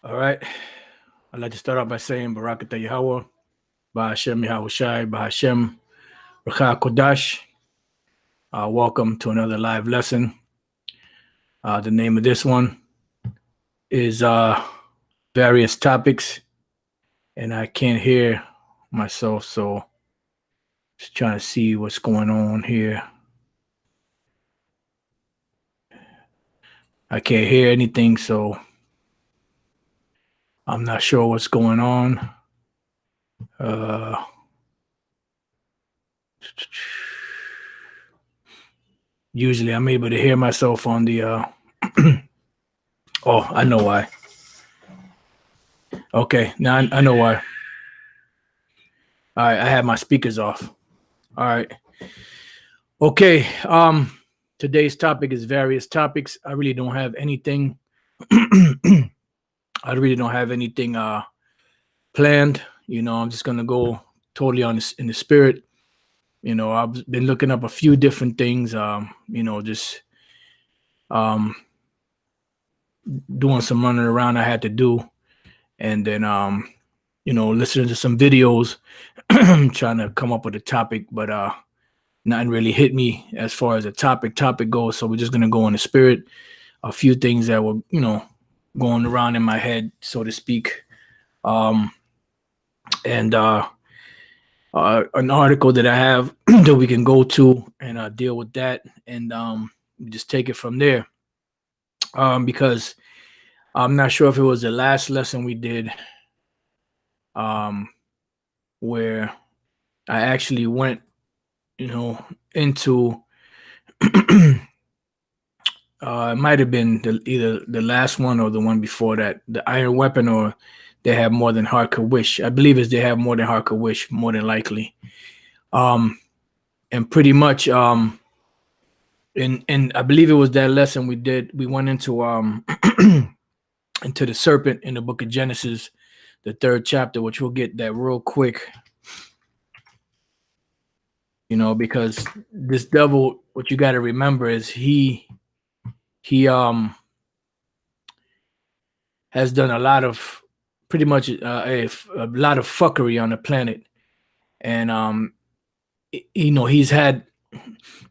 All right. I'd like to start off by saying Barakatah Yahweh, Bahashem Yahushai, Bahashem Rakha Kodash. Welcome to another live lesson. The name of this one is various topics, and I can't hear myself, so just trying to see what's going on here. I can't hear anything, so I'm not sure what's going on. Usually I'm able to hear myself on the oh, I know why. Okay, now I know why. All right, I have my speakers off. All right. Okay, today's topic is various topics. I really don't have anything planned. I'm just gonna go totally in the spirit. I've been looking up a few different things, just doing some running around I had to do, and then listening to some videos, trying to come up with a topic, but nothing really hit me as far as a topic goes. So we're just gonna go in the spirit. A few things that were, going around in my head, so to speak. And an article that I have that we can go to and deal with that, and just take it from there. Because I'm not sure if it was the last lesson we did, where I actually went, into it might have been either the last one or the one before that, the iron weapon, or they have more than heart could wish. I believe they have more than heart could wish, more than likely. And pretty much, and I believe it was that lesson we did. We went into into the serpent in the book of Genesis, the 3rd chapter, which we'll get that real quick. Because this devil, what you got to remember is he has done a lot of, pretty much a lot of fuckery on the planet, and he's had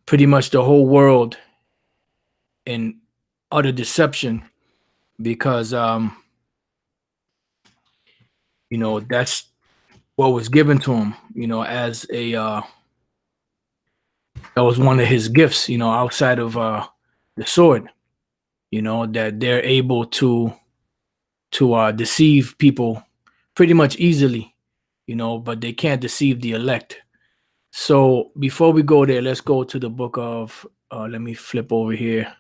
pretty much the whole world in utter deception, because that's what was given to him, as a that was one of his gifts, outside of the sword, that they're able to deceive people pretty much easily, but they can't deceive the elect. So before we go there, let's go to the book of, let me flip over here.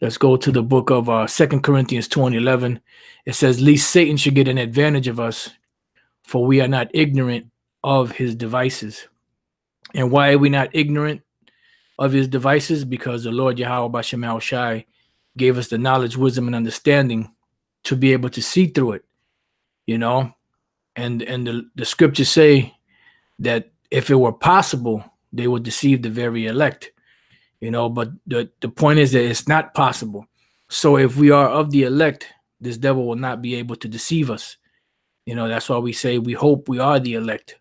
Let's go to the book of 2 Corinthians 2:11. It says, "Lest Satan should get an advantage of us, for we are not ignorant of his devices." And why are we not ignorant of his devices? Because the Lord Yahweh Bashem Yahushai gave us the knowledge, wisdom, and understanding to be able to see through it, and the scriptures say that if it were possible, they would deceive the very elect, but the point is that it's not possible. So if we are of the elect, this devil will not be able to deceive us. That's why we say we hope we are the elect,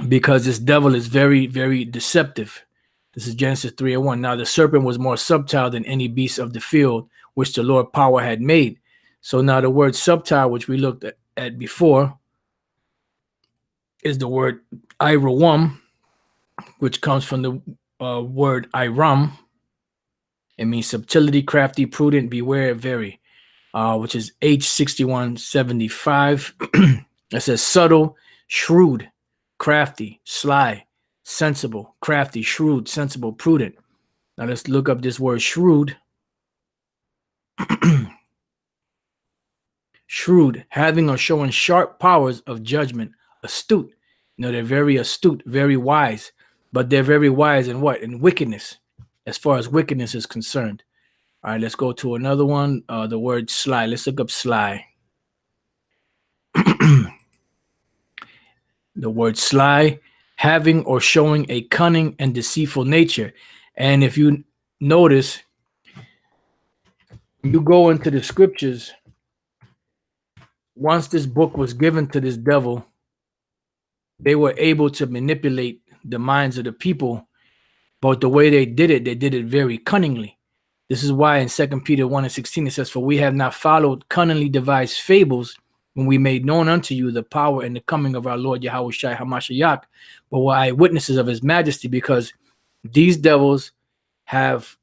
because this devil is very, very deceptive. This is Genesis 3:1. "Now the serpent was more subtle than any beast of the field, which the Lord power had made." So now the word subtle, which we looked at before, is the word irawam, which comes from the word iram. It means subtlety, crafty, prudent, beware, vary, which is H6175. It says subtle, shrewd, crafty, sly, sensible, crafty, shrewd, sensible, prudent. Now let's look up this word shrewd. Shrewd, having or showing sharp powers of judgment, astute. They're very astute, very wise, but they're very wise in what? In wickedness, as far as wickedness is concerned. All right, let's go to another one. The word sly. Let's look up sly. The word sly, having or showing a cunning and deceitful nature. And if you notice, you go into the scriptures, once this book was given to this devil, they were able to manipulate the minds of the people. But the way they did it very cunningly. This is why in 2 Peter 1:16 it says, "For we have not followed cunningly devised fables when we made known unto you the power and the coming of our Lord Yahweh Shai Hamashiach, but were eyewitnesses of his majesty," because these devils have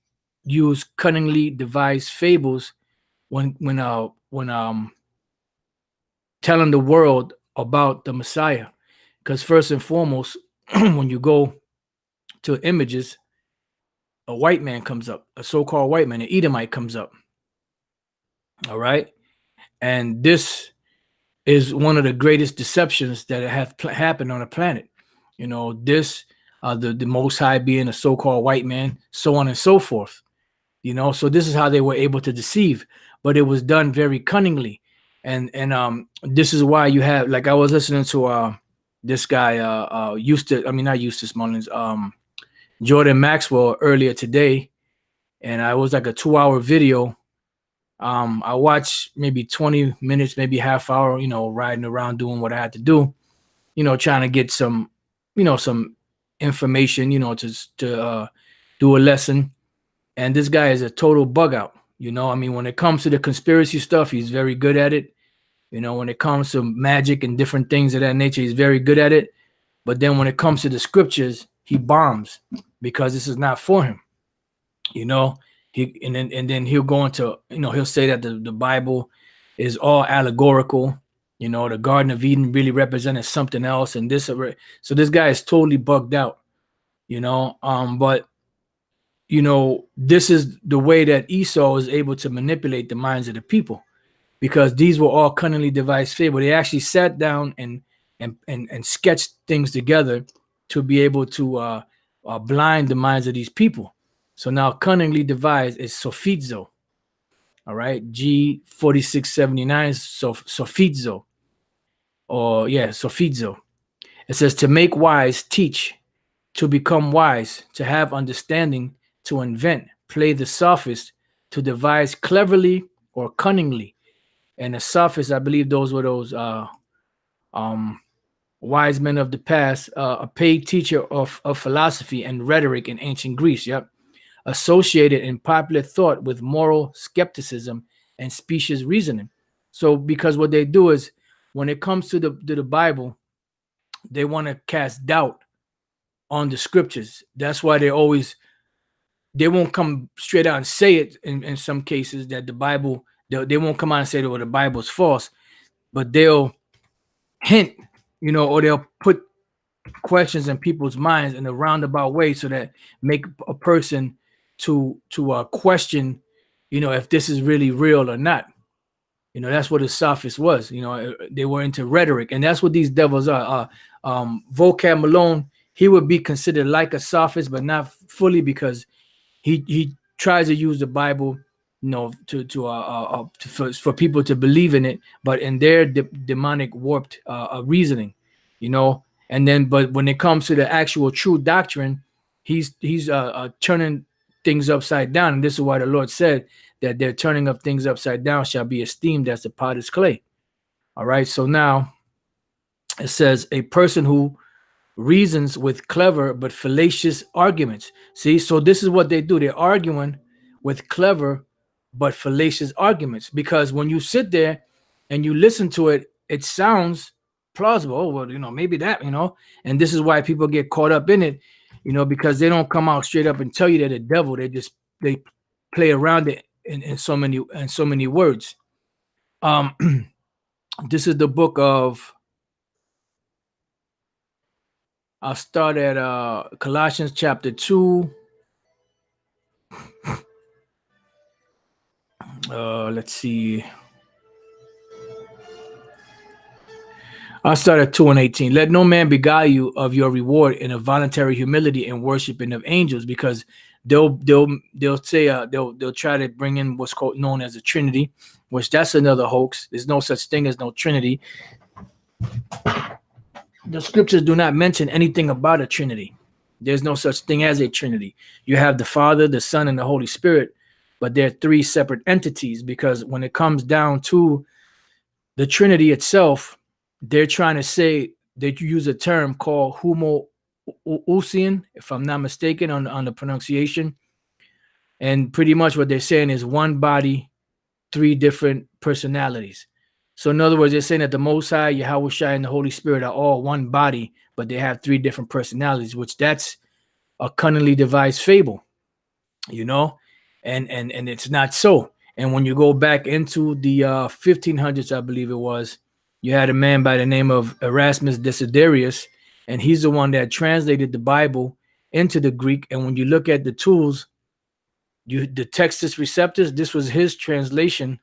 used cunningly devised fables when telling the world about the Messiah. Because first and foremost, when you go to images, a white man comes up, a so-called white man, an Edomite comes up. All right. And this is one of the greatest deceptions that have happened on the planet. You know, this, the Most High being a so-called white man, so on and so forth. You know, so this is how they were able to deceive, but it was done very cunningly. And this is why you have, like, I was listening to this guy, not Eustace Mullins, Jordan Maxwell earlier today, and I was like a 2-hour video. I watched maybe 20 minutes, maybe half hour, you know, riding around doing what I had to do, you know, trying to get some, you know, some information, you know, to do a lesson. And this guy is a total bug out, you know. I mean, when it comes to the conspiracy stuff, he's very good at it. You know, when it comes to magic and different things of that nature, he's very good at it. But then when it comes to the scriptures, he bombs because this is not for him. You know, and then he'll go into, you know, he'll say that the Bible is all allegorical. You know, the Garden of Eden really represented something else, and this. So this guy is totally bugged out. You know, but you know, this is the way that Esau is able to manipulate the minds of the people, because these were all cunningly devised fables. They actually sat down and sketched things together to be able to blind the minds of these people. So now cunningly devised is sophizo. All right, G4679 is sophizo, or yeah, sophizo. It says to make wise, teach, to become wise, to have understanding, to invent, play the sophist, to devise cleverly or cunningly. And the sophists, I believe those were those wise men of the past, a paid teacher of philosophy and rhetoric in ancient Greece. Yep. Associated in popular thought with moral skepticism and specious reasoning. So because what they do is, when it comes to the Bible, they want to cast doubt on the scriptures. That's why they won't come straight out and say it in some cases that the Bible, they won't come out and say that, well, the Bible's false, but they'll hint, you know, or they'll put questions in people's minds in a roundabout way so that make a person to question, you know, if this is really real or not. You know, that's what a sophist was. You know, they were into rhetoric, and that's what these devils are. Vocab Malone, he would be considered like a sophist, but not fully, because he tries to use the Bible, you know, for people to believe in it, but in their demonic warped reasoning, you know. And then, but when it comes to the actual true doctrine, he's turning things upside down. And this is why the Lord said that their turning of things upside down shall be esteemed as the potter's clay. All right. So now it says a person who reasons with clever but fallacious arguments. See, so this is what they do. They're arguing with clever but fallacious arguments, because when you sit there and you listen to it, it sounds plausible. Oh, well, you know, maybe that, you know, and this is why people get caught up in it, you know, because they don't come out straight up and tell you that the devil. They play around it in so many words. This is the book of, I'll start at Colossians chapter 2. Let's see. I'll start at 2:18. Let no man beguile you of your reward in a voluntary humility and worshiping of angels, because they'll say they'll try to bring in what's known as a Trinity, which that's another hoax. There's no such thing as no Trinity. The scriptures do not mention anything about a Trinity. There's no such thing as a Trinity. You have the Father, the Son, and the Holy Spirit, but they're three separate entities, because when it comes down to the Trinity itself, they're trying to say that you use a term called homoousian, if I'm not mistaken on the pronunciation. And pretty much what they're saying is one body, three different personalities. So in other words, they're saying that the Most High, Yahweh Shai, and the Holy Spirit are all one body, but they have three different personalities, which that's a cunningly devised fable, you know, and it's not so. And when you go back into the 1500s, I believe it was, you had a man by the name of Erasmus Desiderius, and he's the one that translated the Bible into the Greek. And when you look at the tools, the Textus Receptus, this was his translation,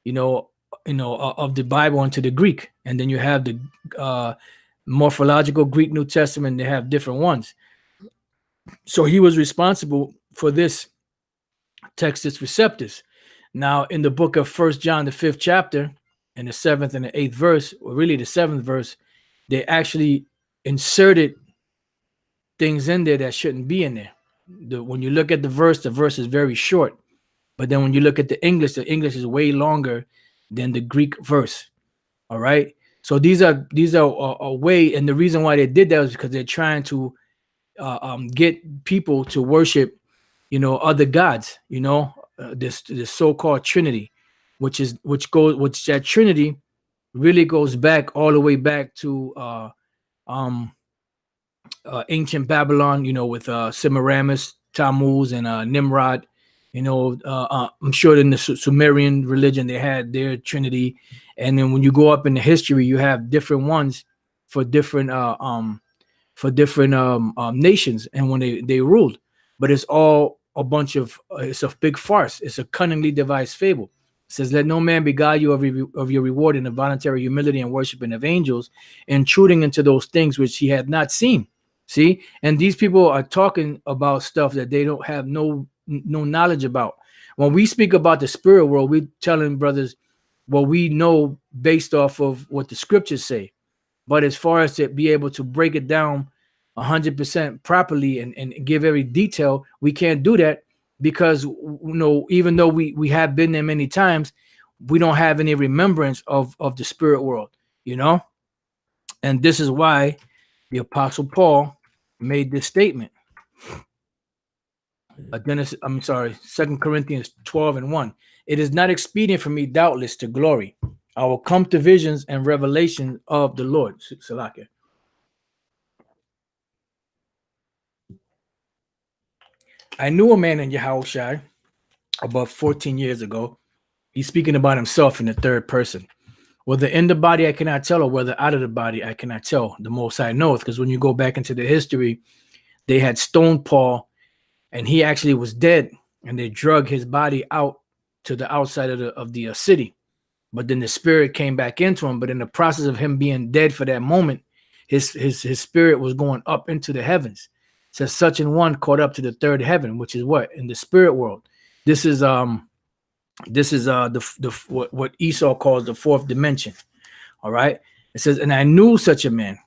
of the Bible into the Greek. And then you have the morphological Greek New Testament. They have different ones. So he was responsible for this Textus Receptus. Now, in the book of 1 John, the 5th chapter, in the 7th and the 8th verse, or really the 7th verse, they actually inserted things in there that shouldn't be in there. When you look at the verse is very short. But then when you look at the English is way longer than the Greek verse. All right. So these are a way, and the reason why they did that was because they're trying to get people to worship, other gods. This so-called Trinity, which that Trinity really goes back all the way back to ancient Babylon. With Semiramis, Tammuz, and Nimrod. I'm sure in the Sumerian religion they had their Trinity, and then when you go up in the history, you have different ones for different nations, and when they ruled. But it's all a bunch of it's a big farce. It's a cunningly devised fable. It says, "Let no man beguile you of your reward in the voluntary humility and worshiping of angels, intruding into those things which he had not seen." See, and these people are talking about stuff that they don't have no knowledge about. When we speak about the spirit world, we're telling brothers what we know based off of what the scriptures say. But as far as to be able to break it down 100% properly and give every detail, we can't do that because, even though we have been there many times, we don't have any remembrance of the spirit world, And this is why the Apostle Paul made this statement. 2 Corinthians 12:1. It is not expedient for me, doubtless, to glory. I will come to visions and revelation of the Lord. Salakia. I knew a man in Yahushua about 14 years ago. He's speaking about himself in the third person. Whether in the body I cannot tell, or whether out of the body I cannot tell. The Most High knoweth, because when you go back into the history, they had stoned Paul, and he actually was dead, and they drug his body out to the outside of the city. But then the spirit came back into him. But in the process of him being dead for that moment, his spirit was going up into the heavens. It says such an one caught up to the third heaven, which is what in the spirit world. This is what Esau calls the fourth dimension. All right. It says, and I knew such a man.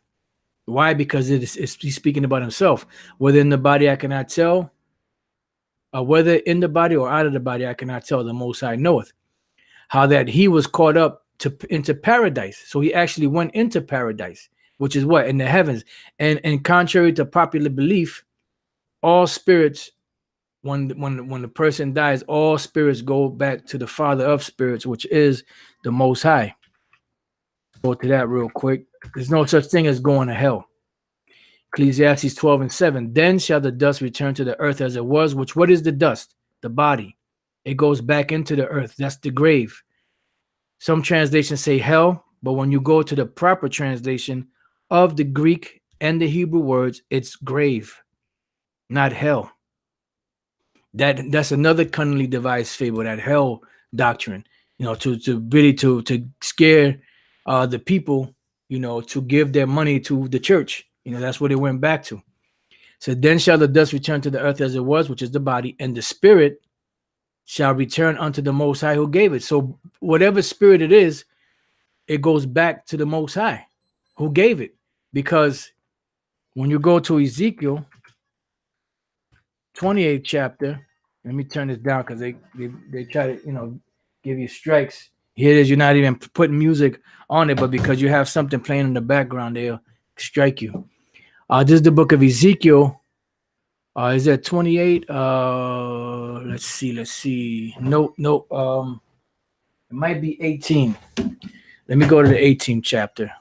Why? Because he's speaking about himself. Whether in the body I cannot tell, whether in the body or out of the body I cannot tell. The Most High knoweth. How that he was caught up into paradise. So he actually went into paradise, which is what? In the heavens. And contrary to popular belief, all spirits, when the person dies, all spirits go back to the Father of spirits, which is the Most High. Go to that real quick. There's no such thing as going to hell. Ecclesiastes 12:7. Then shall the dust return to the earth as it was, which what is the dust? The body. It goes back into the earth. That's the grave. Some translations say hell, but when you go to the proper translation of the Greek and the Hebrew words, it's grave, not hell. That's another cunningly devised fable, that hell doctrine, to scare the people, to give their money to the church. That's what it went back to. So then shall the dust return to the earth as it was, which is the body, and the spirit shall return unto the Most High who gave it. So whatever spirit it is, it goes back to the Most High who gave it. Because when you go to Ezekiel 28th chapter, let me turn this down because they try to give you strikes. Here it is. You're not even putting music on it, but because you have something playing in the background, they'll strike you. This is the book of Ezekiel. Is that 28? Let's see. No. It might be 18. Let me go to the 18th chapter.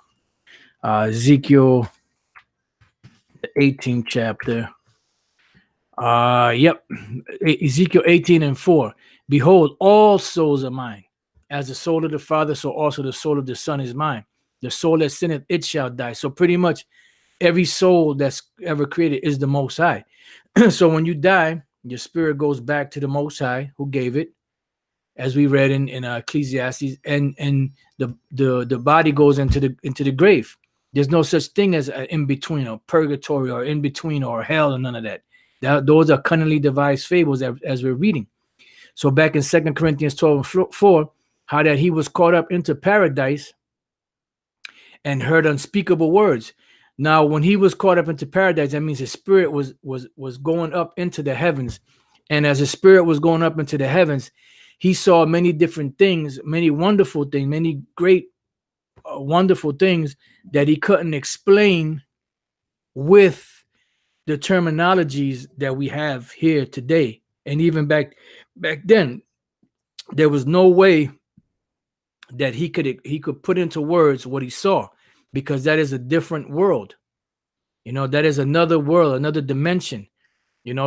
Ezekiel, the 18th chapter. Yep. Ezekiel 18:4. Behold, all souls are mine. As the soul of the Father, so also the soul of the Son is mine. The soul that sinneth, it shall die. So pretty much every soul that's ever created is the Most High. So when you die, your spirit goes back to the Most High who gave it, as we read in Ecclesiastes, and the body goes into the grave. There's no such thing as an in between or purgatory or in between or hell, and none of that. Those are cunningly devised fables as we're reading. So back in 2 Corinthians 12:4, how that he was caught up into paradise and heard unspeakable words. Now, when he was caught up into paradise, that means his spirit was going up into the heavens. And as his spirit was going up into the heavens, he saw many different things, many wonderful things, many great, wonderful things that he couldn't explain with the terminologies that we have here today. And even back then, there was no way that he could put into words what he saw, because that is a different world. That is another world, another dimension.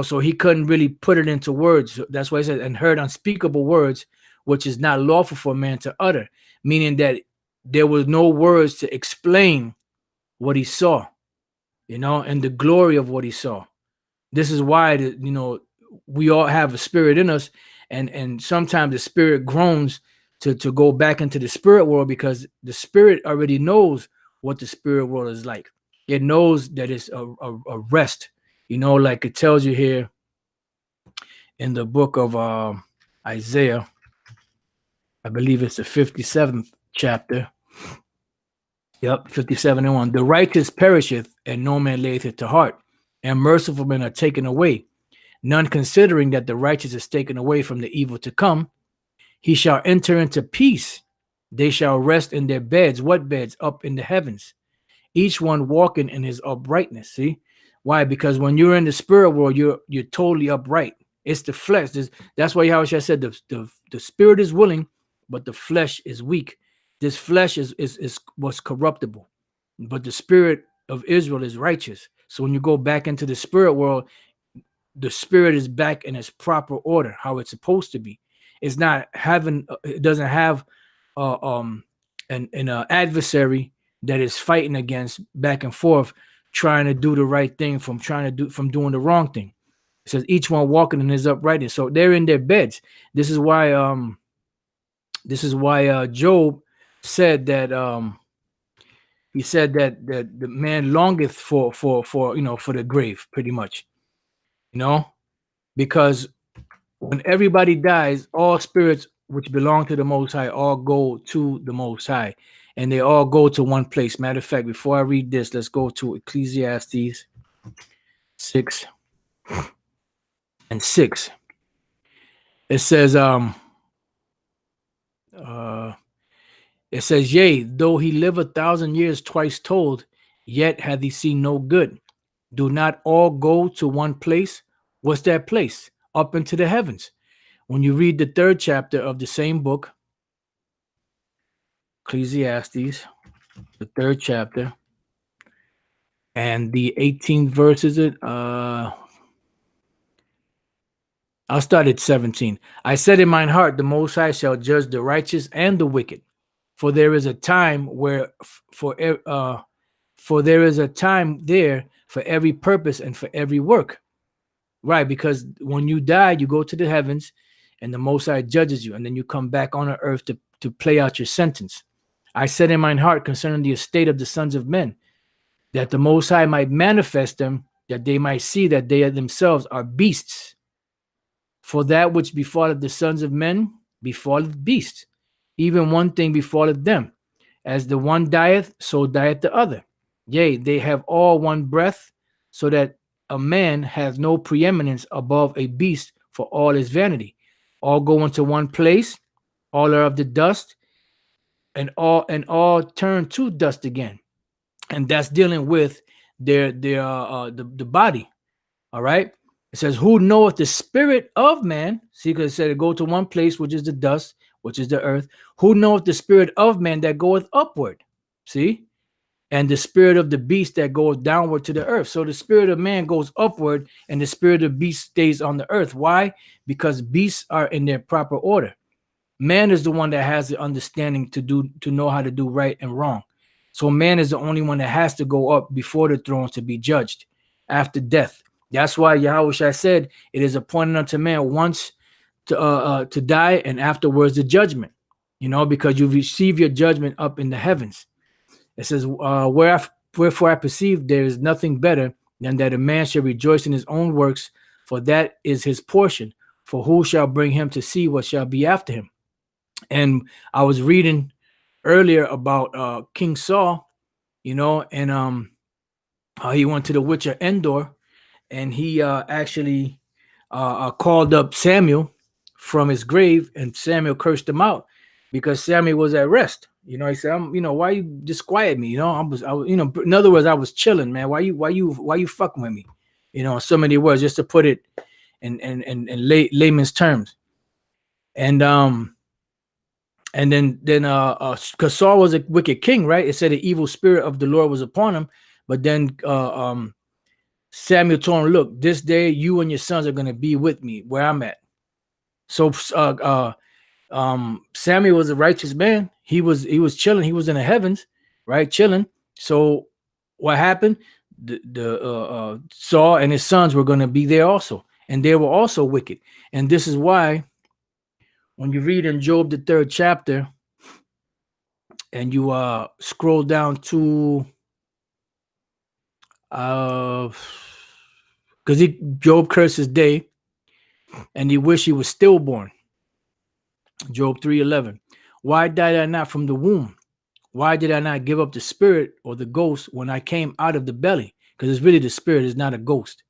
So he couldn't really put it into words. That's why he said, and heard unspeakable words, which is not lawful for man to utter, meaning that there was no words to explain what he saw, and the glory of what he saw. This is why, we all have a spirit in us, and sometimes the spirit groans to go back into the spirit world, because the spirit already knows what the spirit world is like. It knows that it's a rest, like it tells you here in the book of Isaiah. I believe it's the 57th chapter. Yep, 57:1. The righteous perisheth, and no man layeth it to heart, and merciful men are taken away, none considering that the righteous is taken away from the evil to come. He shall enter into peace. They shall rest in their beds. What beds? Up in the heavens. Each one walking in his uprightness. See? Why? Because when you're in the spirit world, you're totally upright. It's the flesh. That's why Yahweh said the spirit is willing, but the flesh is weak. This flesh was corruptible, but the spirit of Israel is righteous. So when you go back into the spirit world, the spirit is back in its proper order, how it's supposed to be. It's not having. It doesn't have an adversary that is fighting against back and forth, trying to do the right thing from doing the wrong thing. It says each one walking in his uprightness. So they're in their beds. This is why Job said that he said that the man longeth for the grave, pretty much, because when everybody dies, all spirits which belong to the Most High all go to the Most High, and they all go to one place. Matter of fact, before I read this, let's go to Ecclesiastes 6:6. It says, yea, though he live 1,000 years twice told, yet hath he seen no good. Do not all go to one place? What's that place? Up into the heavens. When you read the 3rd chapter of the same book, Ecclesiastes, the 3rd chapter, and the 18th verse is it? I'll start at 17. I said in mine heart, the Most High shall judge the righteous and the wicked, for there is a time there is a time there for every purpose and for every work. Right, because when you die, you go to the heavens, and the Most High judges you, and then you come back on the earth to play out your sentence. I said in mine heart concerning the estate of the sons of men, that the Most High might manifest them, that they might see that they themselves are beasts. For that which befalleth the sons of men befalleth beasts. Even one thing befalleth them. As the one dieth, so dieth the other. Yea, they have all one breath, so that a man has no preeminence above a beast, for all is vanity. All go into one place, all are of the dust, all turn to dust again. And that's dealing with the body. All right. It says, who knoweth the spirit of man? See, because it said to go to one place, which is the dust, which is the earth. Who knoweth the spirit of man that goeth upward? See? And the spirit of the beast that goes downward to the earth. So the spirit of man goes upward and the spirit of beast stays on the earth. Why? Because beasts are in their proper order. Man is the one that has the understanding to know how to do right and wrong. So man is the only one that has to go up before the throne to be judged after death. That's why Yahweh said it is appointed unto man once to die and afterwards the judgment. Because you receive your judgment up in the heavens. It says, wherefore I perceive there is nothing better than that a man should rejoice in his own works, for that is his portion. For who shall bring him to see what shall be after him? And I was reading earlier about King Saul, and how he went to the witch of Endor, and he actually called up Samuel from his grave, and Samuel cursed him out because Samuel was at rest. He said, why you disquiet me? I was, in other words, I was chilling, man. Why you fucking with me? So many words, just to put it in layman's terms. And then because Saul was a wicked king, right? It said the evil spirit of the Lord was upon him. But then Samuel told him, look, this day you and your sons are going to be with me where I'm at. So Samuel was a righteous man. He was chilling. He was in the heavens, right? Chilling. So what happened? The Saul and his sons were going to be there also. And they were also wicked. And this is why when you read in Job, the 3rd chapter, and you scroll down to because Job cursed his day and he wished he was stillborn. Job 3:11. Why died I not from the womb? Why did I not give up the spirit or the ghost when I came out of the belly? Because it's really the spirit, is not a ghost.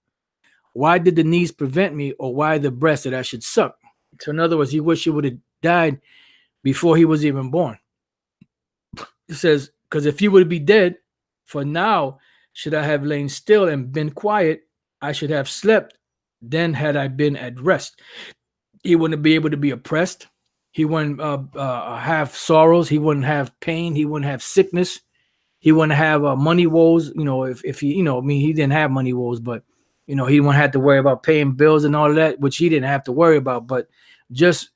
Why did the knees prevent me, or why the breast that I should suck? So in other words, he wished he would have died before he was even born. It says, because if he would be dead, for now should I have lain still and been quiet, I should have slept, then had I been at rest. He wouldn't be able to be oppressed. He wouldn't have sorrows. He wouldn't have pain. He wouldn't have sickness. He wouldn't have money woes. If he, he didn't have money woes, but, he wouldn't have to worry about paying bills and all of that, which he didn't have to worry about. But just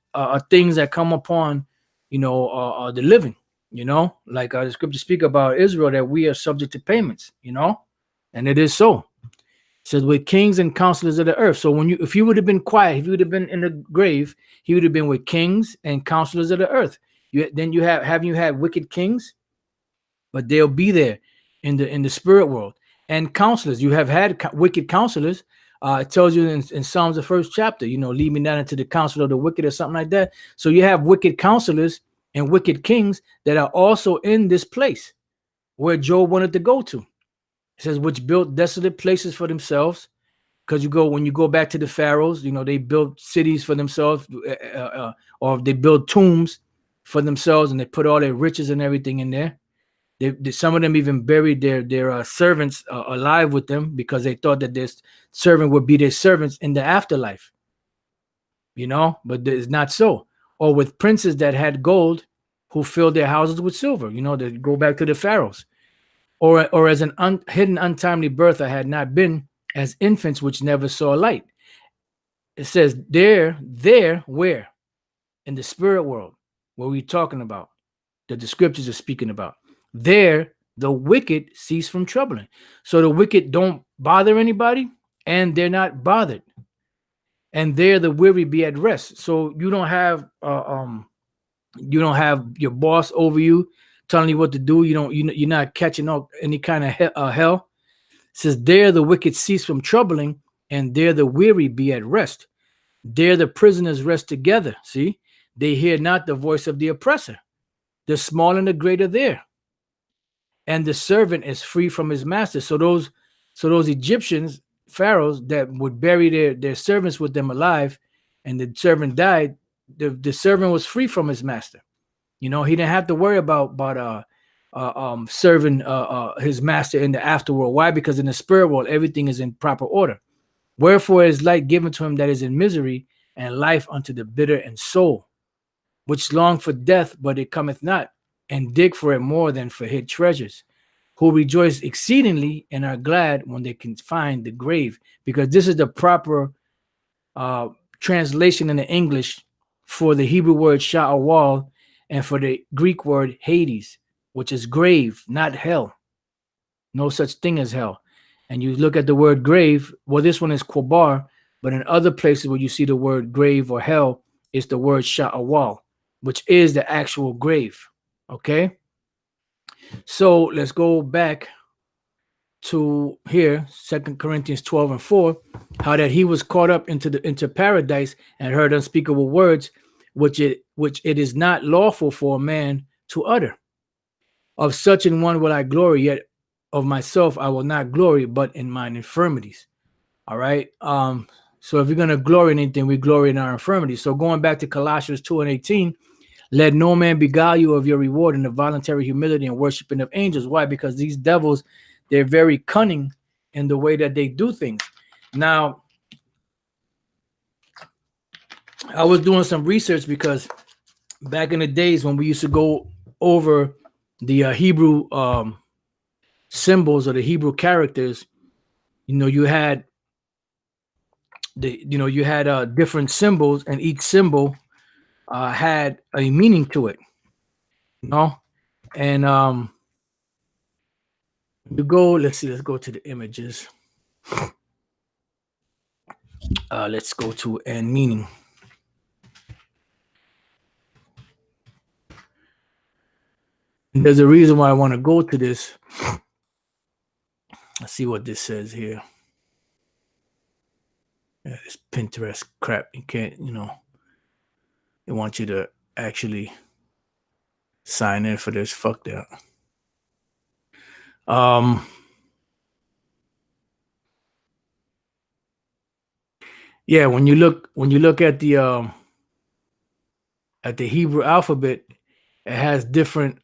things that come upon, the living, like the scripture speak about Israel, that we are subject to payments, and it is so. It says with kings and counselors of the earth. So if you would have been quiet, if you would have been in the grave, he would have been with kings and counselors of the earth. Then you had wicked kings, but they'll be there in the spirit world. And counselors, you have had wicked counselors. It tells you in Psalms, the 1st chapter, lead me not into the counsel of the wicked or something like that. So you have wicked counselors and wicked kings that are also in this place where Job wanted to go to. It says, which built desolate places for themselves. Because when you go back to the pharaohs, they built cities for themselves, or they built tombs for themselves, and they put all their riches and everything in there. Some of them even buried their servants alive with them, because they thought that this servant would be their servants in the afterlife. But it's not so. Or with princes that had gold, who filled their houses with silver. They go back to the pharaohs. Or as an hidden untimely birth I had not been, as infants which never saw light. It says there, where? In the spirit world, where we're talking about, that the scriptures are speaking about. There, the wicked cease from troubling. So the wicked don't bother anybody, and they're not bothered. And there the weary be at rest. So you don't have your boss over you telling you what to do. You're not catching up any kind of hell. It says there the wicked cease from troubling, and there the weary be at rest. There the prisoners rest together. See, they hear not the voice of the oppressor. The small and the great are there, and the servant is free from his master. So those Egyptians, pharaohs, that would bury their servants with them alive, and the servant died, the servant was free from his master. You know, he didn't have to worry about serving his master in the afterworld. Why? Because in the spirit world, everything is in proper order. Wherefore is light given to him that is in misery, and life unto the bitter in soul, which long for death, but it cometh not, and dig for it more than for hid treasures, who rejoice exceedingly and are glad when they can find the grave, because this is the proper translation in the English for the Hebrew word sha'awal and for the Greek word Hades, which is grave, not hell. No such thing as hell. And you look at the word grave, well, this one is Quabar, but in other places where you see the word grave or hell, it's the word sha'awal, which is the actual grave. Okay? So let's go back to here, 2 Corinthians 12 and 4, how that he was caught up into paradise and heard unspeakable words, which it is not lawful for a man to utter. Of such an one will I glory, yet of myself I will not glory, but in mine infirmities. All right. So if you're gonna glory in anything, we glory in our infirmities. So going back to Colossians 2 and 18, let no man beguile you of your reward in the voluntary humility and worshiping of angels. Why? Because these devils, they're very cunning in the way that they do things. Now, I was doing some research because back in the days when we used to go over the Hebrew symbols or the Hebrew characters, you had different symbols, and each symbol had a meaning to it. And let's go to the images. Let's go to and meaning. And there's a reason why I want to go to this. Let's see what this says here. Yeah, this Pinterest crap. You can't, they want you to actually sign in for this. Fuck that. Yeah, when you look at the Hebrew alphabet, it has different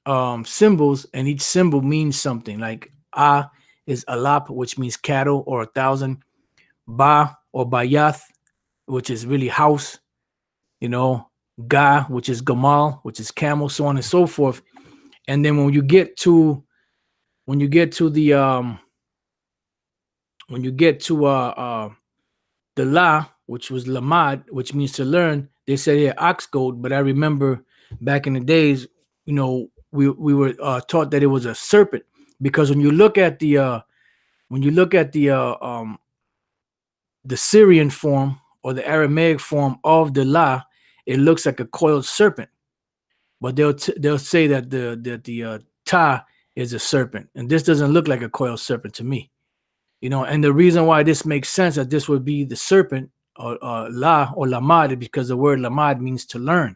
symbols, and each symbol means something. Like A is alap, which means cattle or 1,000. Ba or bayath, which is really house. Ga, which is gamal, which is camel, so on and so forth. And then when you get to the la, which was lamad, which means to learn, they said here ox goad, but I remember back in the days, we were taught that it was a serpent, because when you look at the Syrian form or the Aramaic form of the la, it looks like a coiled serpent, but they'll say that the ta is a serpent, and this doesn't look like a coiled serpent to me. And the reason why this makes sense that this would be the serpent or la or lamad, because the word lamad means to learn.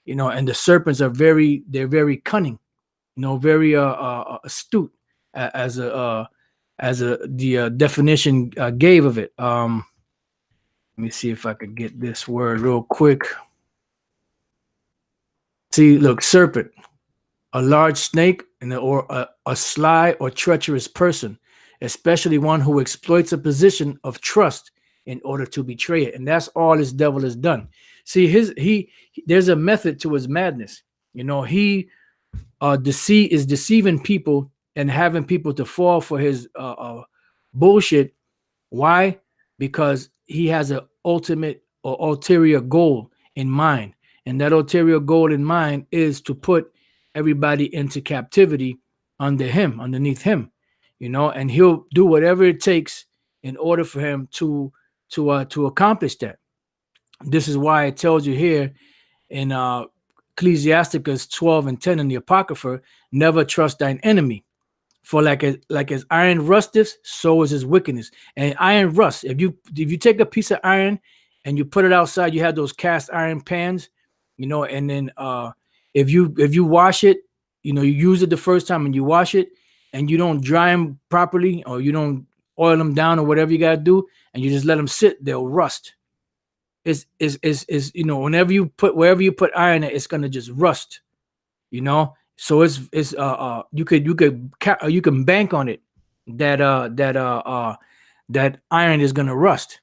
And the serpents are very cunning, very astute, as the definition gave of it. Let me see if I could get this word real quick. See, look, serpent, a large snake, or a sly or treacherous person, especially one who exploits a position of trust in order to betray it. And that's all this devil has done. See, there's a method to his madness. He is deceiving people and having people to fall for his bullshit. Why? Because he has an ultimate or ulterior goal in mind. And that ulterior goal in mind is to put everybody into captivity underneath him, and he'll do whatever it takes in order for him to accomplish that. This is why it tells you here in Ecclesiasticus 12 and 10 in the Apocrypha, never trust thine enemy. For like as iron rusteth, so is his wickedness. And iron rust. If you take a piece of iron and you put it outside, you have those cast iron pans, and then if you wash it, you use it the first time and you wash it and you don't dry them properly, or you don't oil them down, or whatever you gotta do, and you just let them sit, they'll rust. Whenever you put iron, it's gonna just rust. you know. So it's you can bank on it that that iron is gonna rust.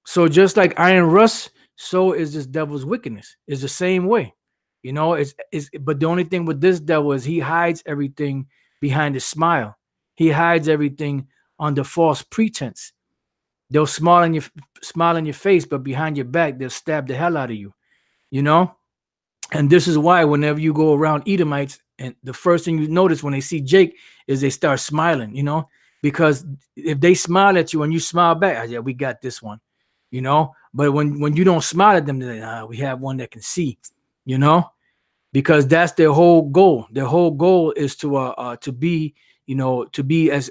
So just like iron rusts, so is this devil's wickedness. Is the same way, you know. It's but the only thing with this devil is he hides everything behind a smile. He hides everything under false pretense. They'll smile in your face, but behind your back they'll stab the hell out of you, you know. And this is why whenever you go around Edomites, and the first thing you notice when they see Jake is they start smiling, you know, because if they smile at you and you smile back, "Ah, yeah, we got this one," you know. But when you don't smile at them, they're like, "Ah, we have one that can see," you know, because that's their whole goal. Their whole goal is to be, you know, to be as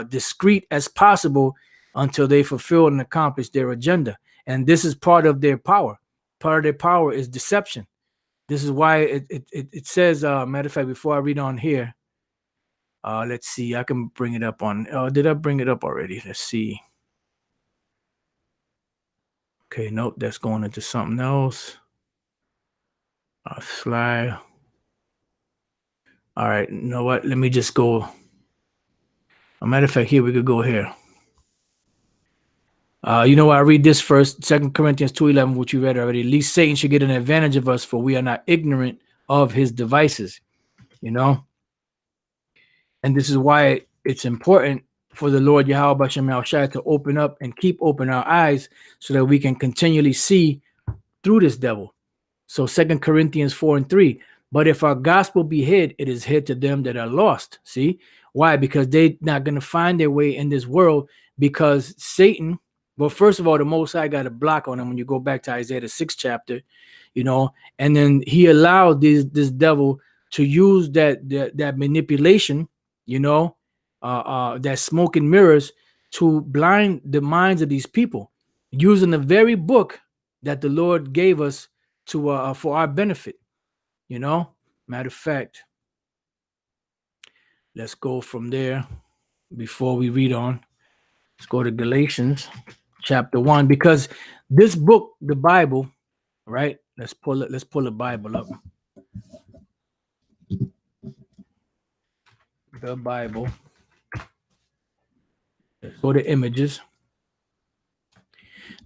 discreet as possible until they fulfill and accomplish their agenda. And this is part of their power. Part of their power is deception. This is why it says, matter of fact, before I read on here, let's see, I can bring it up on, did I bring it up already? Let's see. Okay, nope, that's going into something else. Slide. All right, you know what? Let me just go. A matter of fact, here we could go here. You know what? I read this first, 2 Corinthians 2:11, which you read already. At least Satan should get an advantage of us, for we are not ignorant of his devices, you know? And this is why it's important for the Lord Yahweh Bashem Shai to open up and keep open our eyes so that we can continually see through this devil. So 2 Corinthians 4:3. But if our gospel be hid, it is hid to them that are lost. See? Why? Because they're not going to find their way in this world, because Satan, well, first of all, the Most High got a block on him when you go back to Isaiah the 6th chapter, you know, and then he allowed this devil to use that manipulation, you know, that smoke and mirrors to blind the minds of these people, using the very book that the Lord gave us to for our benefit, you know. Matter of fact, let's go from there before we read on. Let's go to Galatians chapter 1, because this book, the Bible, right? Let's pull it. Let's pull the Bible up. The Bible. Let's go to images.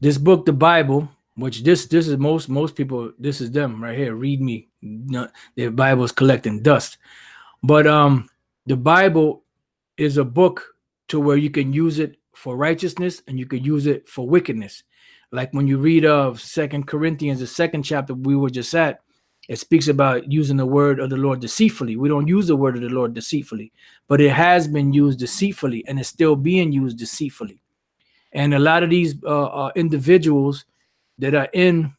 This book, the Bible, which this is most people, this is them right here. Read me. Their Bible is collecting dust. But the Bible is a book to where you can use it for righteousness and you can use it for wickedness. Like when you read of 2 Corinthians, the 2nd chapter we were just at, it speaks about using the word of the Lord deceitfully. We don't use the word of the Lord deceitfully, but it has been used deceitfully and it's still being used deceitfully. And a lot of these individuals that are in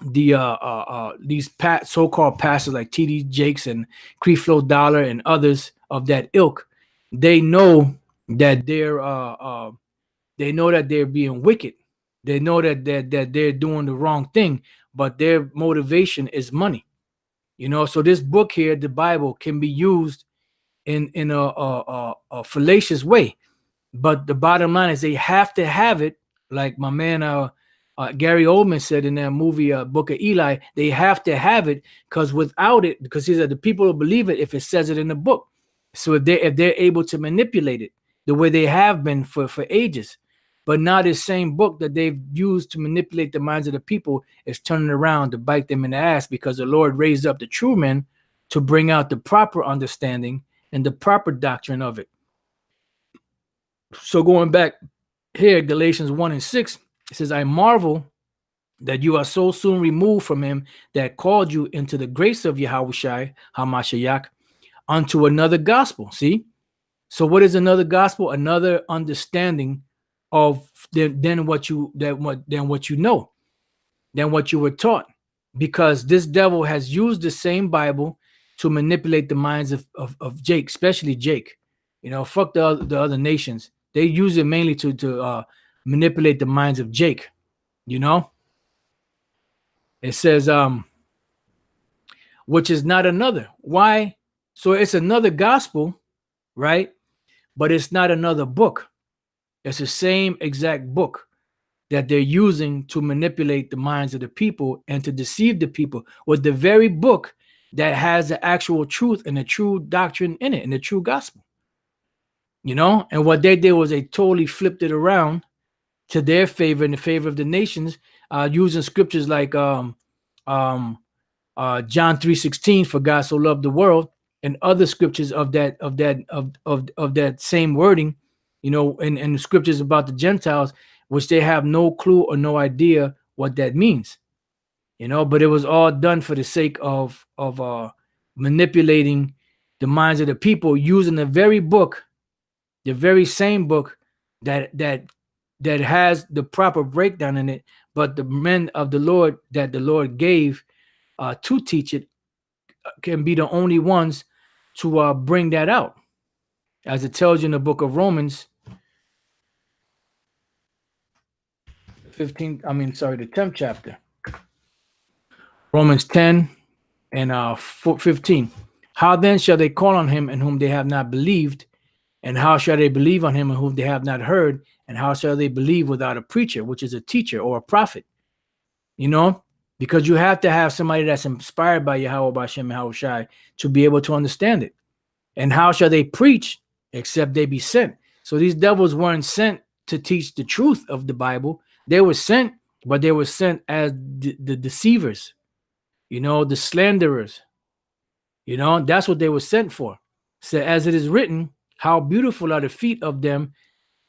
the these so-called pastors like TD Jakes and Creflo Dollar and others of that ilk, they know that they're being wicked. They know that they're doing the wrong thing, but their motivation is money. You know, so this book here, the Bible, can be used in a fallacious way. But the bottom line is they have to have it, like my man Gary Oldman said in that movie Book of Eli. They have to have it, because without it, because he said the people will believe it if it says it in the book. So if they're able to manipulate it the way they have been for ages, but now this same book that they've used to manipulate the minds of the people is turning around to bite them in the ass, because the Lord raised up the true men to bring out the proper understanding and the proper doctrine of it. So going back here, Galatians 1:6, it says, I marvel that you are so soon removed from him that called you into the grace of Yahushua HaMashiach unto another gospel. See? So what is another gospel? Another understanding of than what you know, than what you were taught. Because this devil has used the same Bible to manipulate the minds of Jake, especially Jake. You know, fuck the other nations. They use it mainly to manipulate the minds of Jake. You know, it says which is not another. Why? So it's another gospel, right? But it's not another book. It's the same exact book that they're using to manipulate the minds of the people and to deceive the people with the very book that has the actual truth and the true doctrine in it, and the true gospel. You know, and what they did was they totally flipped it around to their favor, in the favor of the nations, using scriptures like John 3:16, for God so loved the world, and other scriptures of that same wording, you know, and the scriptures about the Gentiles, which they have no clue or no idea what that means, you know. But it was all done for the sake of manipulating the minds of the people, using the very book, the very same book that has the proper breakdown in it, but the men of the Lord that the Lord gave to teach it can be the only ones to bring that out, as it tells you in the book of Romans 15. The 10th chapter, Romans 10 and 15. How then shall they call on him in whom they have not believed? And how shall they believe on him in whom they have not heard? And how shall they believe without a preacher, which is a teacher or a prophet? You know, because you have to have somebody that's inspired by Yahweh Bashem and Yahweh Shai to be able to understand it. And how shall they preach except they be sent? So these devils weren't sent to teach the truth of the Bible. They were sent, but they were sent as the deceivers, you know, the slanderers. You know, that's what they were sent for. So as it is written, how beautiful are the feet of them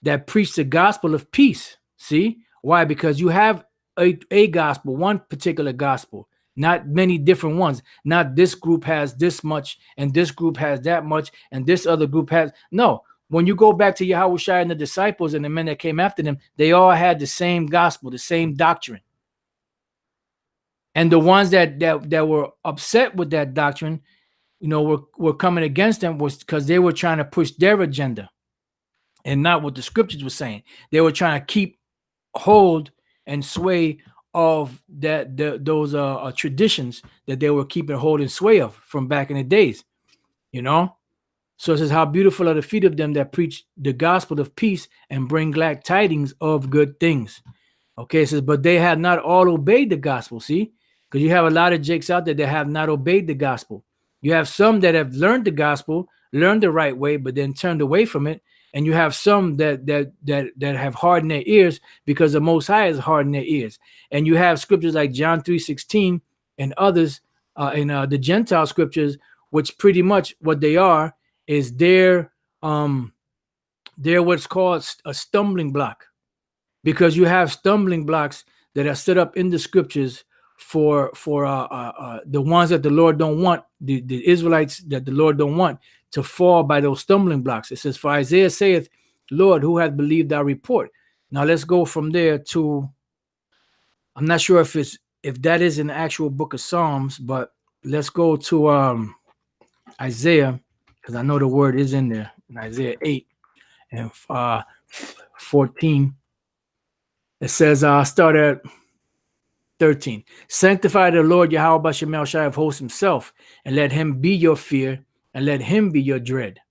that preach the gospel of peace. See? Why? Because you have a gospel, one particular gospel, not many different ones. Not this group has this much, and this group has that much, and this other group has. No. When you go back to Yahweh Shai and the disciples and the men that came after them, they all had the same gospel, the same doctrine. And the ones that were upset with that doctrine, you know, were coming against them, was because they were trying to push their agenda and not what the scriptures were saying. They were trying to keep hold and sway of those traditions that they were keeping hold and sway of from back in the days, you know. So it says, how beautiful are the feet of them that preach the gospel of peace and bring glad tidings of good things. Okay, it says, but they have not all obeyed the gospel. See, because you have a lot of jakes out there that have not obeyed the gospel. You have some that have learned the gospel, learned the right way, but then turned away from it. And you have some that have hardened their ears, because the Most High has hardened their ears. And you have scriptures like John 3:16 and others in the Gentile scriptures, which pretty much what they are is they're what's called a stumbling block, because you have stumbling blocks that are set up in the scriptures for the ones that the Lord don't want, the Israelites that the Lord don't want to fall by those stumbling blocks. It says, for Isaiah saith, Lord, who hath believed our report? Now let's go from there to, I'm not sure if that is in the actual book of Psalms, but let's go to Isaiah, because I know the word is in there, in Isaiah 8 and 14. It says, start at 13. Sanctify the Lord Yahweh Bashem Shai of hosts himself, and let him be your fear, and let him be your dread.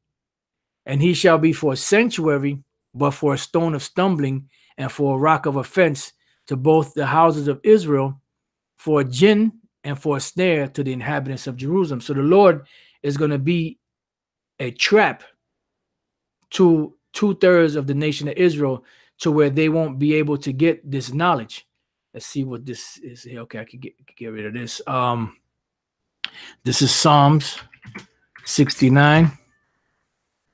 And he shall be for a sanctuary, but for a stone of stumbling, and for a rock of offense to both the houses of Israel, for a gin and for a snare to the inhabitants of Jerusalem. So the Lord is going to be a trap to 2/3 of the nation of Israel, to where they won't be able to get this knowledge. Let's see what this is here. Okay, I can get rid of this. This is Psalms 69.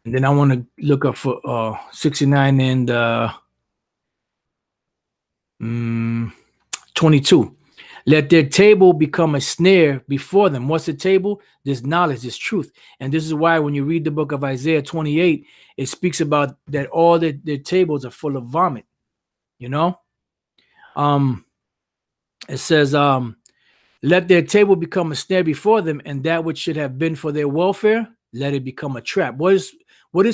And then I want to look up for 69 and 22. Let their table become a snare before them. What's the table? This knowledge, this truth. And this is why when you read the book of Isaiah 28, it speaks about that all their tables are full of vomit. You know? It says, let their table become a snare before them, and that which should have been for their welfare, let it become a trap. What is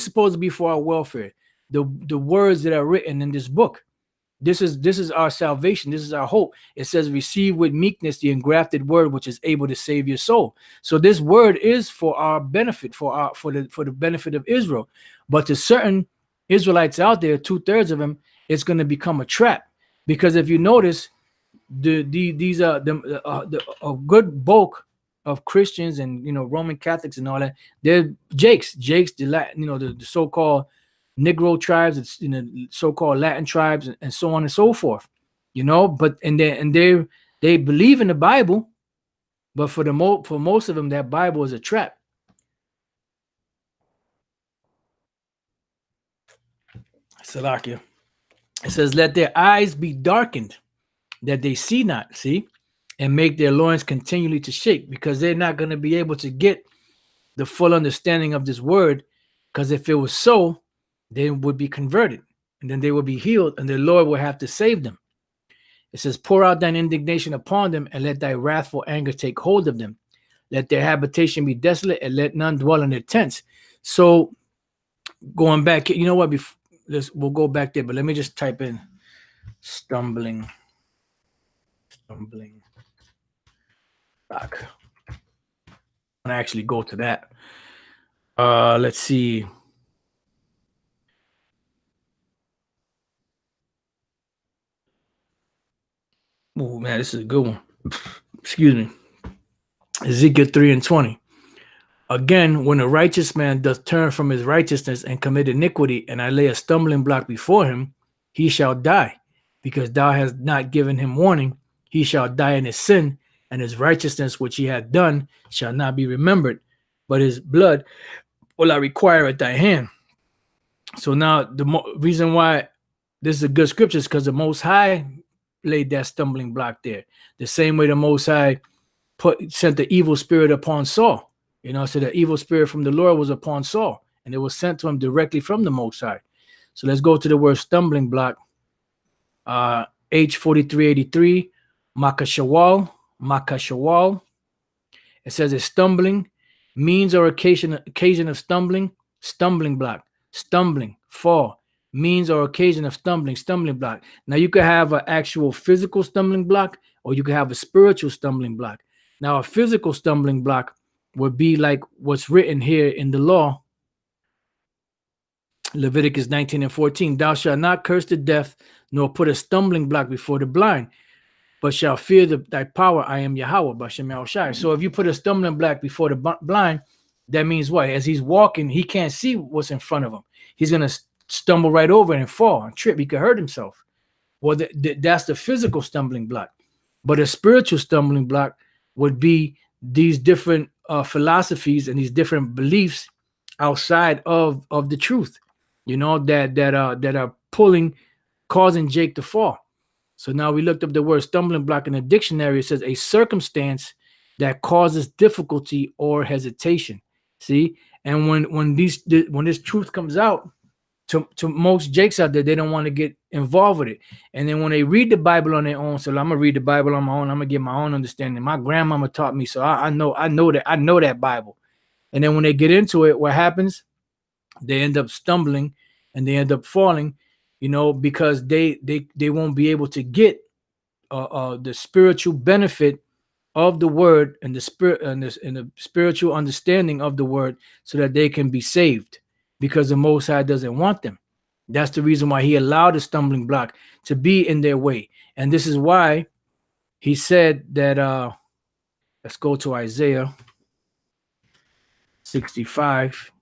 supposed to be for our welfare? The words that are written in this book. This is our salvation. This is our hope. It says, receive with meekness the engrafted word, which is able to save your soul. So this word is for our benefit, for the benefit of Israel. But to certain Israelites out there, 2/3 of them, it's going to become a trap. Because if you notice, these are a good bulk of Christians and Roman Catholics and all that, they're Jakes, the so-called Negro tribes, it's so-called Latin tribes, and so on and so forth. But they believe in the Bible, but for most of them, that Bible is a trap. Salakia. It says, "Let their eyes be darkened, that they see not." See, and make their loins continually to shake, because they're not going to be able to get the full understanding of this word. Because if it was so, they would be converted, and then they would be healed, and the Lord will have to save them. It says, "Pour out thine indignation upon them, and let thy wrathful anger take hold of them. Let their habitation be desolate, and let none dwell in their tents." So, going back, you know what? We'll go back there, but let me just type in stumbling block. And I actually go to that. Let's see. Oh man, this is a good one. Excuse me. Ezekiel 3:20. "Again, when a righteous man doth turn from his righteousness and commit iniquity, and I lay a stumbling block before him, he shall die, because thou hast not given him warning. He shall die in his sin, and his righteousness which he hath done shall not be remembered, but his blood will I require at thy hand." So now the reason why this is a good scripture is because the Most High laid that stumbling block there. The same way the Most High sent the evil spirit upon Saul. So the evil spirit from the Lord was upon Saul, and it was sent to him directly from the Most High. So let's go to the word stumbling block. H4383, makashawal. It says a stumbling, means or occasion of stumbling block, stumbling, fall, means or occasion of stumbling block. Now you could have an actual physical stumbling block, or you could have a spiritual stumbling block. Now a physical stumbling block would be like what's written here in the law, Leviticus 19:14. "Thou shalt not curse the deaf, nor put a stumbling block before the blind, but shall fear thy power. I am Yahweh, Bashem Yahushai." So if you put a stumbling block before the blind, that means what? As he's walking, he can't see what's in front of him. He's going to stumble right over and fall and trip. He could hurt himself. Well, that's the physical stumbling block. But a spiritual stumbling block would be these different philosophies and these different beliefs outside of the truth, that are causing Jake to fall. So now we looked up the word stumbling block in the dictionary. It says a circumstance that causes difficulty or hesitation. See, and when this truth comes out to most Jakes out there, they don't want to get involved with it. And then when they read the Bible on their own, so I'm gonna read the Bible on my own. I'm gonna get my own understanding. My grandmama taught me, so I know that Bible. And then when they get into it, what happens? They end up stumbling and they end up falling, because they won't be able to get the spiritual benefit of the word and the spirit and the spiritual understanding of the word, so that they can be saved, because the Most High doesn't want them. That's the reason why he allowed the stumbling block to be in their way. And this is why he said that, let's go to Isaiah 65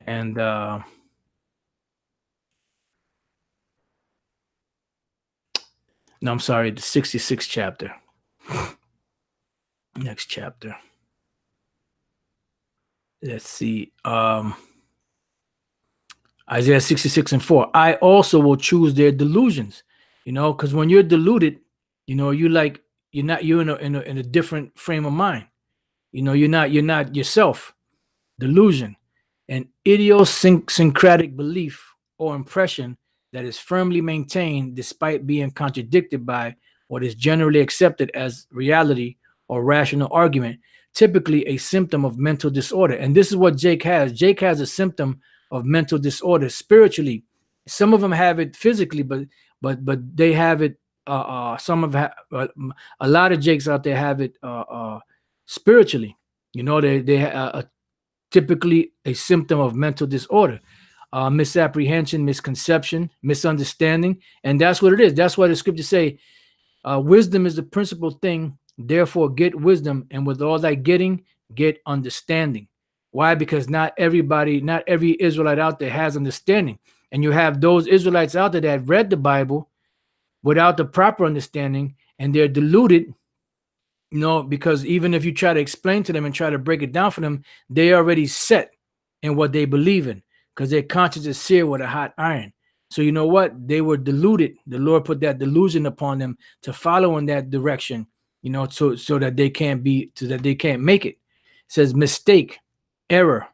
and no, I'm sorry, the 66th chapter. Next chapter. Let's see. Isaiah 66:4. "I also will choose their delusions." Because when you're deluded, you're in a different frame of mind. You're not yourself. Delusion, an idiosyncratic belief or impression that is firmly maintained despite being contradicted by what is generally accepted as reality or rational argument, typically a symptom of mental disorder. And this is what Jake has. Jake has a symptom of mental disorder spiritually. Some of them have it physically, but they have it. Some of a lot of Jakes out there have it spiritually. They typically a symptom of mental disorder, misapprehension, misconception, misunderstanding, and that's what it is. That's why the scriptures say wisdom is the principal thing Therefore, get wisdom, and with all thy getting, get understanding. Why? Because not every Israelite out there has understanding. And you have those Israelites out there that read the Bible without the proper understanding, and they're deluded, because even if you try to explain to them and try to break it down for them, they already set in what they believe in, because their conscience is seared with a hot iron. So you know what? They were deluded. The Lord put that delusion upon them to follow in that direction, so that they can't make it. It says mistake, error,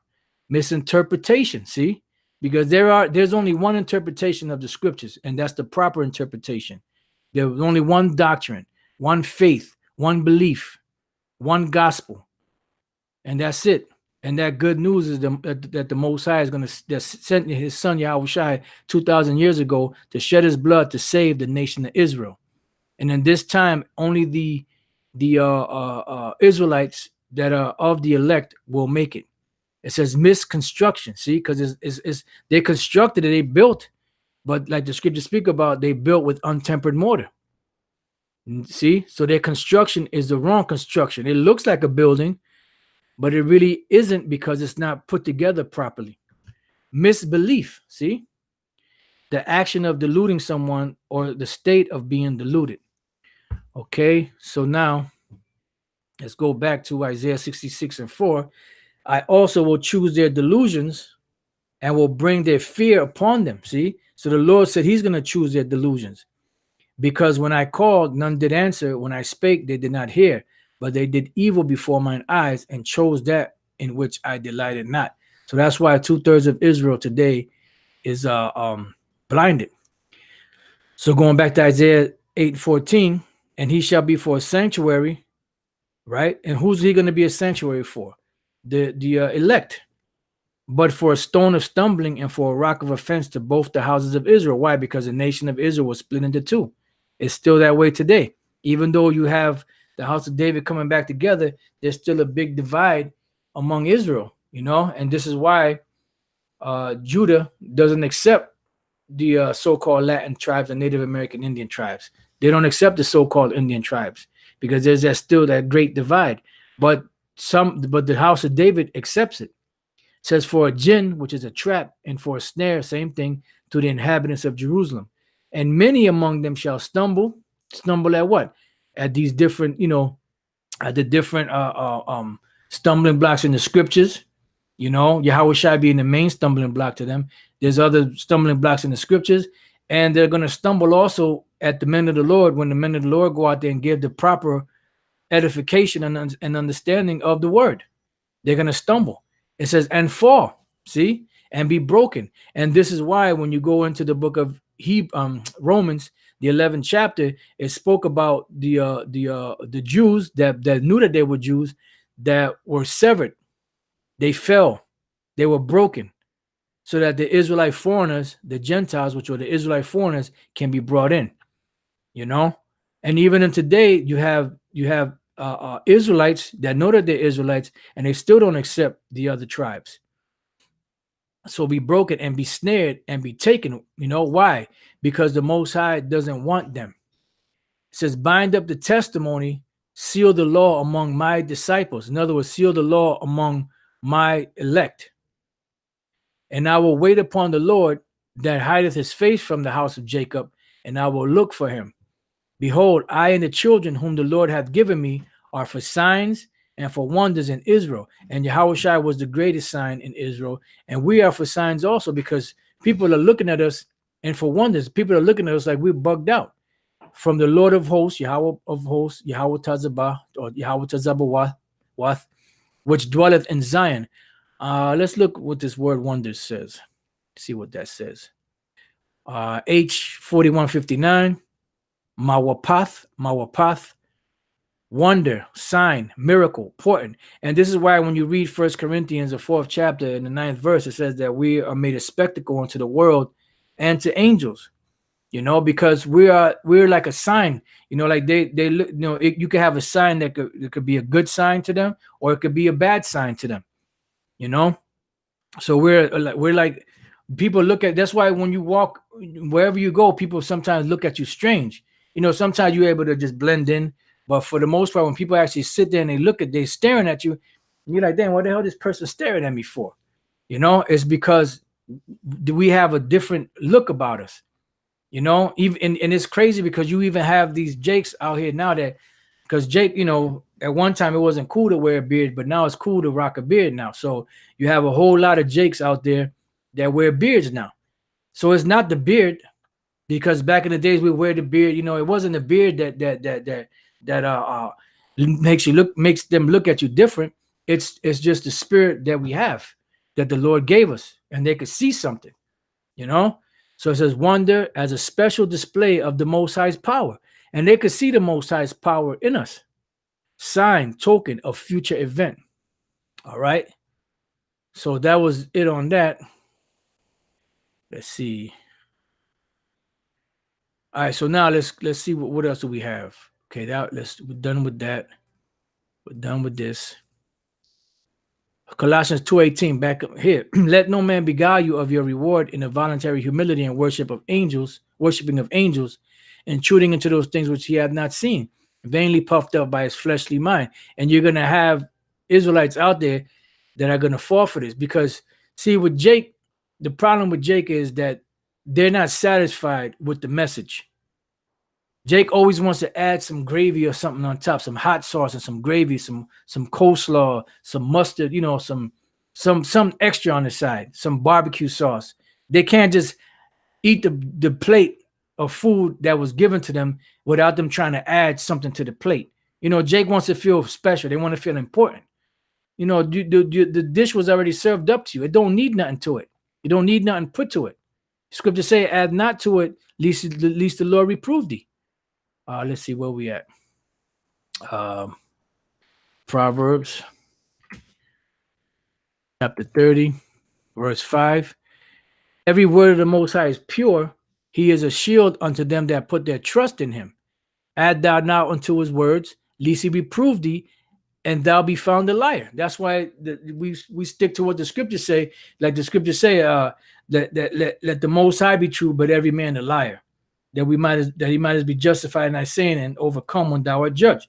misinterpretation. See, because there's only one interpretation of the scriptures, and that's the proper interpretation. There's only one doctrine, one faith, one belief, one gospel, and that's it. And that good news is that the Most High is going to send his son Yahushua 2,000 years ago to shed his blood to save the nation of Israel. And in this time, only the Israelites that are of the elect will make it. It says misconstruction. See, because they constructed it, they built, but like the scriptures speak about, they built with untempered mortar. See, so their construction is the wrong construction. It looks like a building, but it really isn't, because it's not put together properly. Misbelief. See, the action of deluding someone, or the state of being deluded. Okay, so now let's go back to Isaiah 66:4. I also will choose their delusions and will bring their fear upon them. See, so the Lord said he's going to choose their delusions. Because when I called, none did answer. When I spake, they did not hear. But they did evil before mine eyes, and chose that in which I delighted not. So that's why 2/3 of Israel today is blinded. So going back to Isaiah 8:14, and he shall be for a sanctuary, right? And who's he going to be a sanctuary for? The elect. But for a stone of stumbling and for a rock of offense to both the houses of Israel. Why? Because the nation of Israel was split into two. It's still that way today. Even though you have the house of David coming back together, there's still a big divide among Israel, and this is why Judah doesn't accept the so-called Latin tribes and Native American Indian tribes. They don't accept the so-called Indian tribes, because there's still that great divide. But the house of David accepts it. It says, for a jinn, which is a trap, and for a snare, same thing, to the inhabitants of Jerusalem. And many among them shall stumble at what? At these different, at the different stumbling blocks in the scriptures. Yahushua being the main stumbling block to them. There's other stumbling blocks in the scriptures, and they're going to stumble also at the men of the Lord, when the men of the Lord go out there and give the proper edification and understanding of the word. They're going to stumble. It says, and fall, see, and be broken. And this is why when you go into the book of Romans, the 11th chapter, it spoke about the Jews that knew that they were Jews, that were severed. They fell. They were broken, so that the Israelite foreigners, the Gentiles, which were the Israelite foreigners, can be brought in. And even in today, you have Israelites that know that they're Israelites, and they still don't accept the other tribes. So be broken and be snared and be taken. Why? Because the Most High doesn't want them. It says, bind up the testimony, seal the law among my disciples. In other words, seal the law among my elect. And I will wait upon the Lord that hideth his face from the house of Jacob, and I will look for him. Behold, I and the children whom the Lord hath given me are for signs and for wonders in Israel. And Yahushua was the greatest sign in Israel. And we are for signs also, because people are looking at us, and for wonders, people are looking at us like we're bugged out. From the Lord of hosts, Yahweh of hosts, Yahweh Tazabah, or Yahweh Tazabawath, which dwelleth in Zion. Let's look what this word wonders says. See what that says. H4159. Mawapath, wonder, sign, miracle, portent. And this is why when you read 1 Corinthians, the 4th chapter, in the 9th verse, it says that we are made a spectacle unto the world and to angels. Because we're like a sign. Like they you could have a sign that could be a good sign to them, or it could be a bad sign to them. So we're like, people look at. That's why when you walk wherever you go, people sometimes look at you strange. Sometimes you're able to just blend in But for the most part, when people actually sit there and they're staring at you, and you're like, damn, what the hell is this person staring at me for? You know, it's because we have a different look about us. You know, even and it's crazy because you even have these Jakes out here now that, because Jake, you know, at one time it wasn't cool to wear a beard, but now it's cool to rock a beard now. So you have a whole lot of Jakes out there that wear beards now. So it's not the beard, because back in the days we wear the beard. You know, it wasn't the beard that makes them look at you different. It's just the spirit that we have, that the Lord gave us, and they could see something. You know, so it says wonder as a special display of the Most High's power, and they could see the Most High's power in us. Sign, token of future event. All right. So that was it on that. Let's see. All right. So now let's see what else do we have. Okay, we're done with that. We're done with this. Colossians 2:18, back up here. Let no man beguile you of your reward in a voluntary humility and worshiping of angels, intruding into those things which he had not seen, vainly puffed up by his fleshly mind. And you're gonna have Israelites out there that are gonna fall for this, because see, with Jake, the problem with Jake is that they're not satisfied with the message. Jake always wants to add some gravy or something on top, some hot sauce and some gravy, some coleslaw, some mustard, you know, some extra on the side, some barbecue sauce. They can't just eat the plate of food that was given to them without them trying to add something to the plate. You know, Jake wants to feel special. They want to feel important. You know, the dish was already served up to you. It don't need nothing to it. You don't need nothing put to it. Scripture say, add not to it, least the Lord reprove thee. Let's see where we at. Proverbs chapter 30, verse 5. Every word of the Most High is pure. He is a shield unto them that put their trust in him. Add thou not unto his words, lest he reprove thee, and thou be found a liar. That's why we stick to what the scriptures say. Like the scriptures say, let the Most High be true, but every man a liar. That he might as be justified in thy saying and overcome when thou art judged.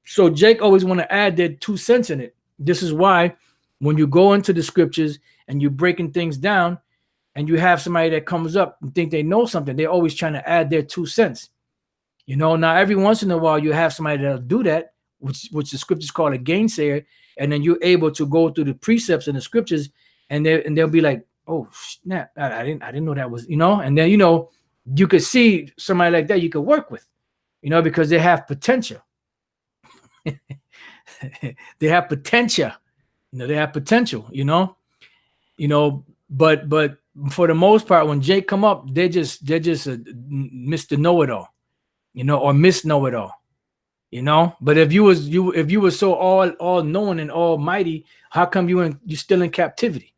So Jake always want to add their 2 cents in it. This is why when you go into the scriptures and you're breaking things down, and you have somebody that comes up and think they know something, they're always trying to add their 2 cents. You know, now every once in a while you have somebody that'll do that, which the scriptures call a gainsayer, and then you're able to go through the precepts in the scriptures, and they'll be like, oh snap, I didn't know that was, you know, and then you know, you could see somebody like that you could work with, you know, because they have potential. They have potential, you know, but for the most part, when Jake come up, they're just Mr. Know-it-all, you know, or Miss Know-it-all, you know. But if you were so all knowing and almighty, how come you still in captivity?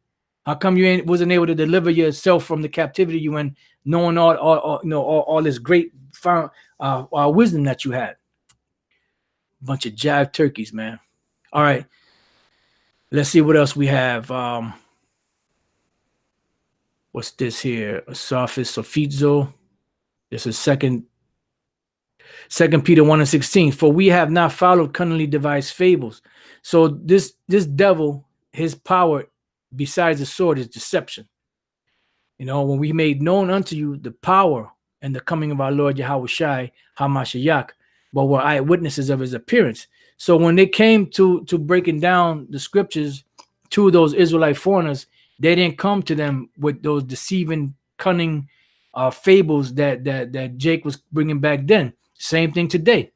How come you wasn't able to deliver yourself from the captivity you in, knowing all this great wisdom that you had? Bunch of jive turkeys, man. All right, let's see what else we have. What's this here? A sophist, sophizo. This is second Peter 1:16. For we have not followed cunningly devised fables. So this devil, his power besides the sword is deception. You know, when we made known unto you the power and the coming of our Lord Yahweh Shai Hamashiach, but were eyewitnesses of his appearance. So when they came to breaking down the scriptures to those Israelite foreigners, they didn't come to them with those deceiving, cunning fables that Jake was bringing back then. Same thing today.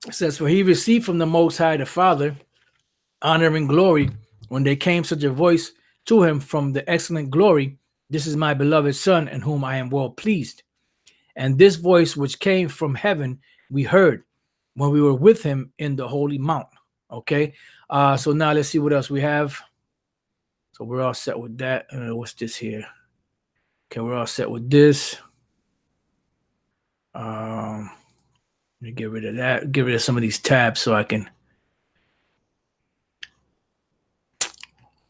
It says, for he received from the Most High the Father honor and glory when there came such a voice to him from the excellent glory, this is my beloved Son in whom I am well pleased. And this voice which came from heaven we heard when we were with him in the holy mount. Okay, so now let's see what else we have. So we're all set with that. What's this here? Okay, we're all set with this. Let me get rid of that. Get rid of some of these tabs so I can.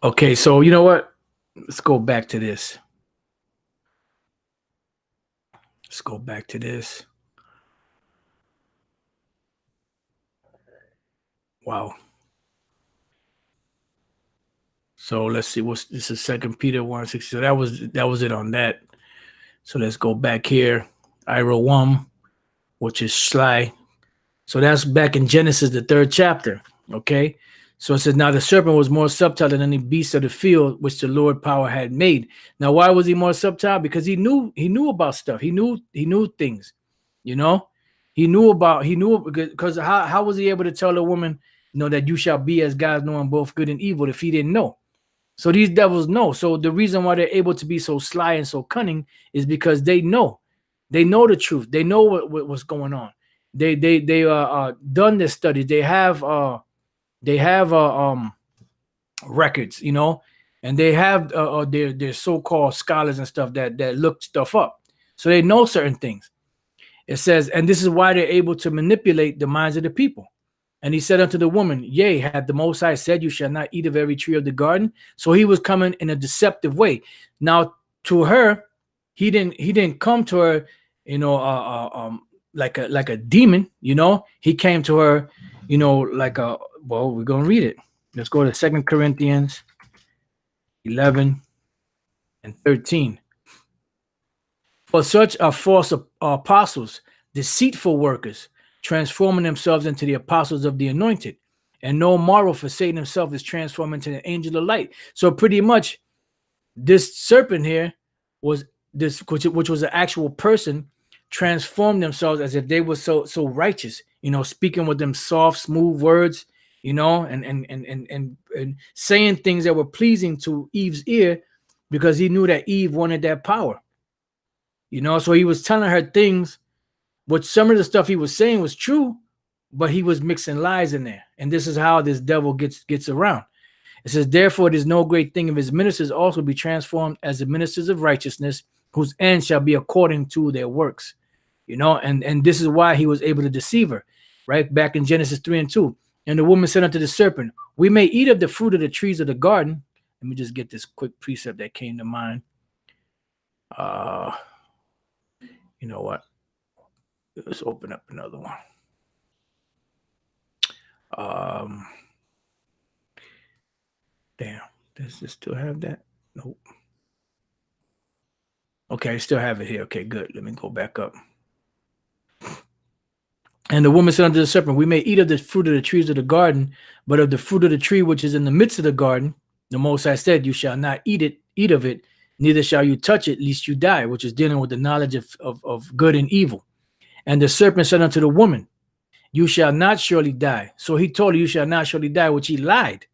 Okay, so you know what? Let's go back to this. Let's go back to this. Wow. So let's see. This is 2 Peter 1:6. So that was it on that. So let's go back here. Iroam, which is sly. So that's back in Genesis, the 3rd chapter. Okay. So it says, now the serpent was more subtle than any beast of the field which the Lord power had made. Now, why was he more subtle? Because he knew about stuff. He knew things, you know. He knew because how was he able to tell a woman, that you shall be as gods, knowing both good and evil, if he didn't know? So these devils know. So the reason why they're able to be so sly and so cunning is because they know the truth. They know what's going on. They done this study. They have records, and they have their so-called scholars and stuff that look stuff up. So they know certain things. It says, and this is why they're able to manipulate the minds of the people. And he said unto the woman, yea, had the Most High said, you shall not eat of every tree of the garden. So he was coming in a deceptive way. Now to her, he didn't come to her, like a demon, He came to her, like we're gonna read it. Let's go to 2 Corinthians 11 and 13. For such are false apostles, deceitful workers, transforming themselves into the apostles of the anointed. And no marvel, for Satan himself is transformed into an angel of light. So pretty much this serpent here was this, which was an actual person, transformed themselves as if they were so righteous, speaking with them soft, smooth words, and saying things that were pleasing to Eve's ear, because he knew that Eve wanted that power. So he was telling her things, but some of the stuff he was saying was true, but he was mixing lies in there. And this is how this devil gets around. It says, therefore, it is no great thing if his ministers also be transformed as the ministers of righteousness, whose end shall be according to their works. And this is why he was able to deceive her, right? Back in Genesis 3:2. And the woman said unto the serpent, we may eat of the fruit of the trees of the garden. Let me just get this quick precept that came to mind. You know what? Let's open up another one. Damn, does it still have that? Nope. Okay, I still have it here. Okay, good. Let me go back up. And the woman said unto the serpent, we may eat of the fruit of the trees of the garden, but of the fruit of the tree which is in the midst of the garden, the Most High said, you shall not eat of it, neither shall you touch it, lest you die, which is dealing with the knowledge of good and evil. And the serpent said unto the woman, you shall not surely die. So he told her, you shall not surely die, which he lied.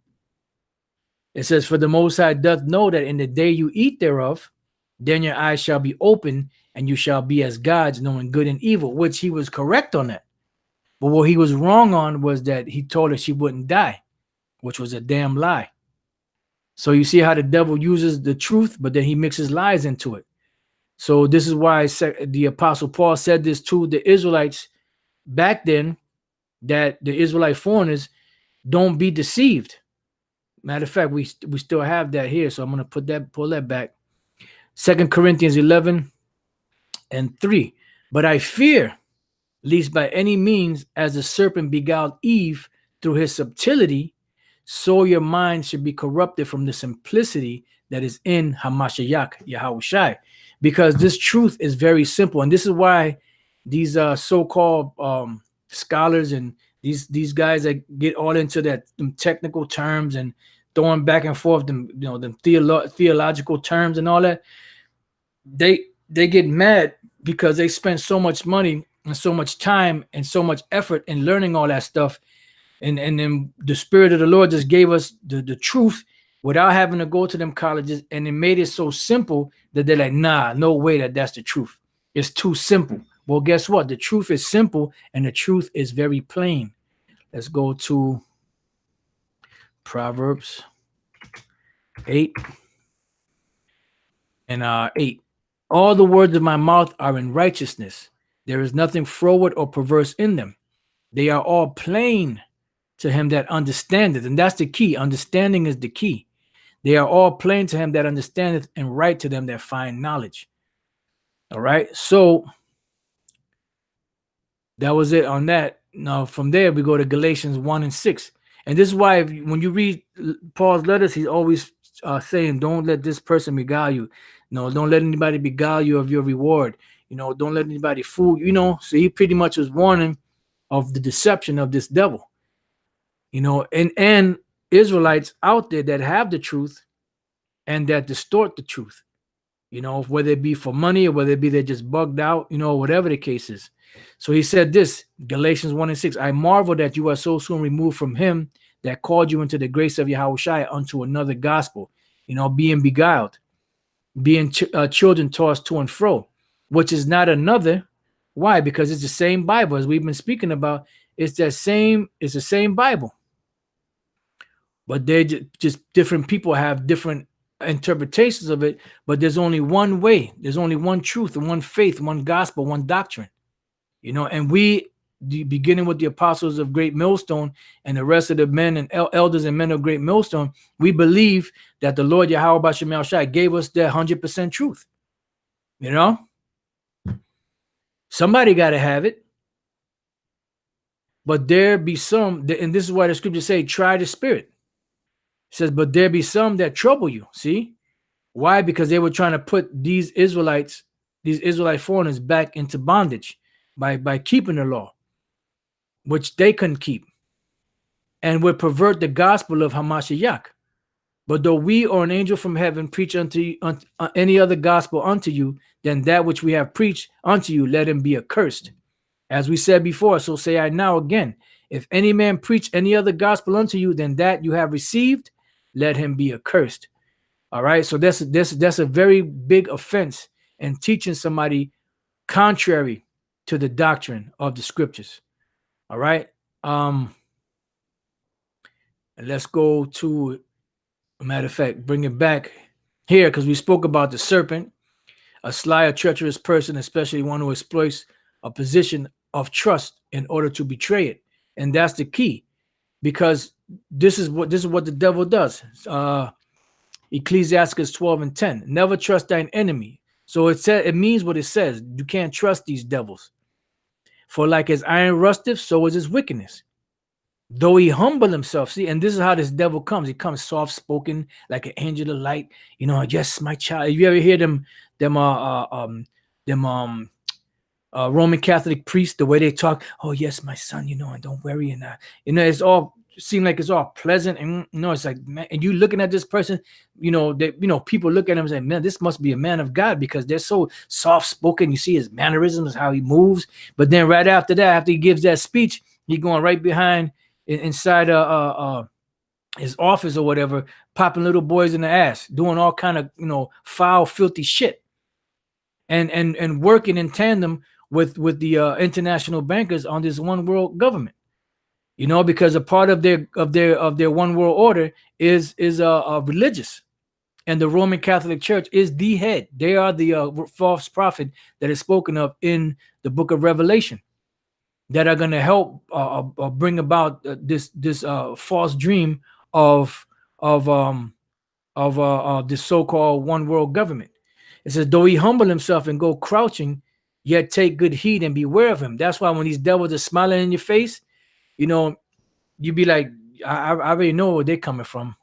It says, for the Most High doth know that in the day you eat thereof, then your eyes shall be open, and you shall be as gods, knowing good and evil, which he was correct on that. But what he was wrong on was that he told her she wouldn't die, which was a damn lie. So you see how the devil uses the truth, but then he mixes lies into it. So this is why the Apostle Paul said this to the Israelites back then, that the Israelite foreigners, don't be deceived. Matter of fact, we still have that here. So I'm going to pull that back. 2 Corinthians 11 and 3. But I fear, lest by any means, as the serpent beguiled Eve through his subtlety, so your mind should be corrupted from the simplicity that is in Hamashiach, Yahushai. Because this truth is very simple. And this is why these so-called scholars and these guys that get all into them technical terms and throwing back and forth them theological terms and all that, they get mad because they spend so much money and so much time and so much effort in learning all that stuff, and then the Spirit of the Lord just gave us the truth without having to go to them colleges, and it made it so simple that they're like, nah, no way that's the truth. It's too simple. Well, guess what? The truth is simple, and the truth is very plain. Let's go to Proverbs 8 and 8. All the words of my mouth are in righteousness. There is nothing froward or perverse in them. They are all plain to him that understandeth. And that's the key. Understanding is the key. They are all plain to him that understandeth, and right to them that find knowledge. All right. So That was it on that. Now from there we go to Galatians 1 and 6. And this is why when you read Paul's letters, he's always saying, don't let this person beguile you. No, don't let anybody beguile you of your reward. Don't let anybody fool you. So he pretty much was warning of the deception of this devil. And Israelites out there that have the truth and that distort the truth. Whether it be for money or whether it be they're just bugged out, whatever the case is. So he said this, Galatians 1 and 6, I marvel that you are so soon removed from him that called you into the grace of Yahushua unto another gospel, being beguiled, being children tossed to and fro, which is not another. Why? Because it's the same Bible as we've been speaking about. It's the same Bible. But they're just different people have different interpretations of it, but there's only one way, there's only one truth and one faith, one gospel, one doctrine. And we, beginning with the apostles of Great Millstone and the rest of the men and elders and men of Great Millstone, we believe that the Lord Yahweh B'Shem Shai gave us that 100% truth. Somebody got to have it. But there be some, and this is why the scriptures say, try the spirit. It says, but there be some that trouble you. See? Why? Because they were trying to put these Israelite foreigners back into bondage by keeping the law, which they couldn't keep, and would pervert the gospel of Hamashiach. But though we or an angel from heaven preach unto you, any other gospel unto you than that which we have preached unto you, let him be accursed. As we said before, so say I now again, if any man preach any other gospel unto you than that you have received, let him be accursed. All right, so that's a very big offense in teaching somebody contrary to the doctrine of the scriptures. All right, and let's go to, a matter of fact, bring it back here, because we spoke about the serpent, a sly or treacherous person, especially one who exploits a position of trust in order to betray it. And that's the key, because this is what the devil does. Ecclesiastes 12 and 10. Never trust thine enemy. So it means what it says. You can't trust these devils. For like as iron rusteth, so is his wickedness. Though he humble himself. See, and this is how this devil comes. He comes soft-spoken, like an angel of light. Yes, my child. You ever hear them Roman Catholic priests, the way they talk? Oh, yes, my son, and don't worry. And it's all seem like it's all pleasant, and it's like, man, and you looking at this person, people look at him and say, man, this must be a man of God, because they're so soft-spoken. You see his mannerisms, how he moves. But then right after that, after he gives that speech, he going right behind inside his office or whatever, popping little boys in the ass, doing all kind of foul, filthy shit, and working in tandem with the international bankers on this one world government. Because a part of their one world order is religious, and the Roman Catholic Church is the head. They are the false prophet that is spoken of in the book of Revelation, that are going to help bring about this false dream of this so-called one world government. It says, though he humble himself and go crouching, yet take good heed and beware of him. That's why when these devils are smiling in your face, you be like, I already know where they're coming from.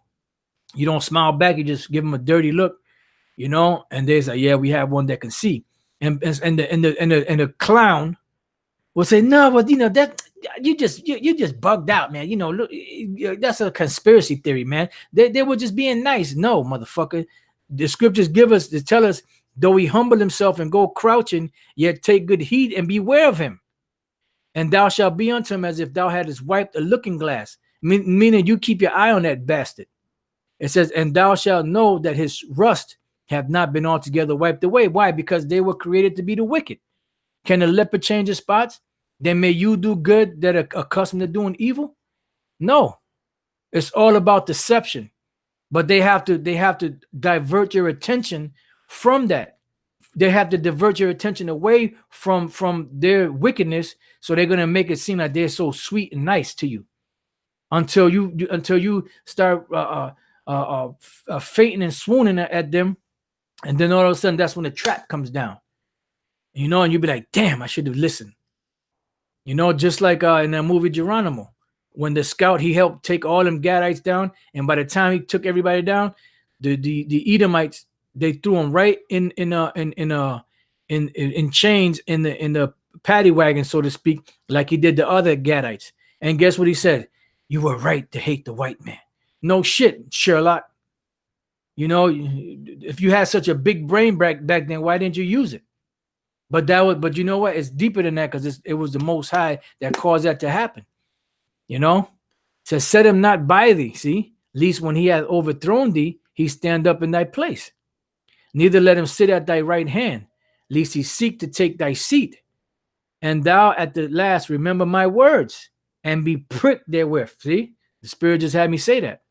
You don't smile back. You just give them a dirty look, and they say, yeah, we have one that can see. And the clown will say, no, but that you just bugged out, man. Look, that's a conspiracy theory, man. They were just being nice. No, motherfucker. The scriptures tell us, though he humble himself and go crouching, yet take good heed and beware of him. And thou shalt be unto him as if thou hadst wiped a looking glass. Meaning you keep your eye on that bastard. It says, and thou shalt know that his rust have not been altogether wiped away. Why? Because they were created to be the wicked. Can a leopard change his spots? Then may you do good that are accustomed to doing evil? No. It's all about deception. But they have to divert your attention from that. They have to divert your attention away from their wickedness, so they're going to make it seem like they're so sweet and nice to you until you start fainting and swooning at them, and then all of a sudden that's when the trap comes down, and you'll be like, damn, I should have listened. You know, just like in that movie Geronimo, when the scout he helped take all them Gadites down, and by the time he took everybody down, the Edomites they threw them right in chains in the paddy wagon, so to speak, like he did the other Gadites. And guess what he said? You were right to hate the white man. No shit, Sherlock. You know, if you had such a big brain back then, why didn't you use it? But you know what? It's deeper than that because it was the Most High that caused that to happen. You know, it says, set him not by thee. See, least when he hath overthrown thee, he stand up in thy place. Neither let him sit at thy right hand, lest he seek to take thy seat. And thou at the last remember my words and be pricked therewith. See, the Spirit just had me say that.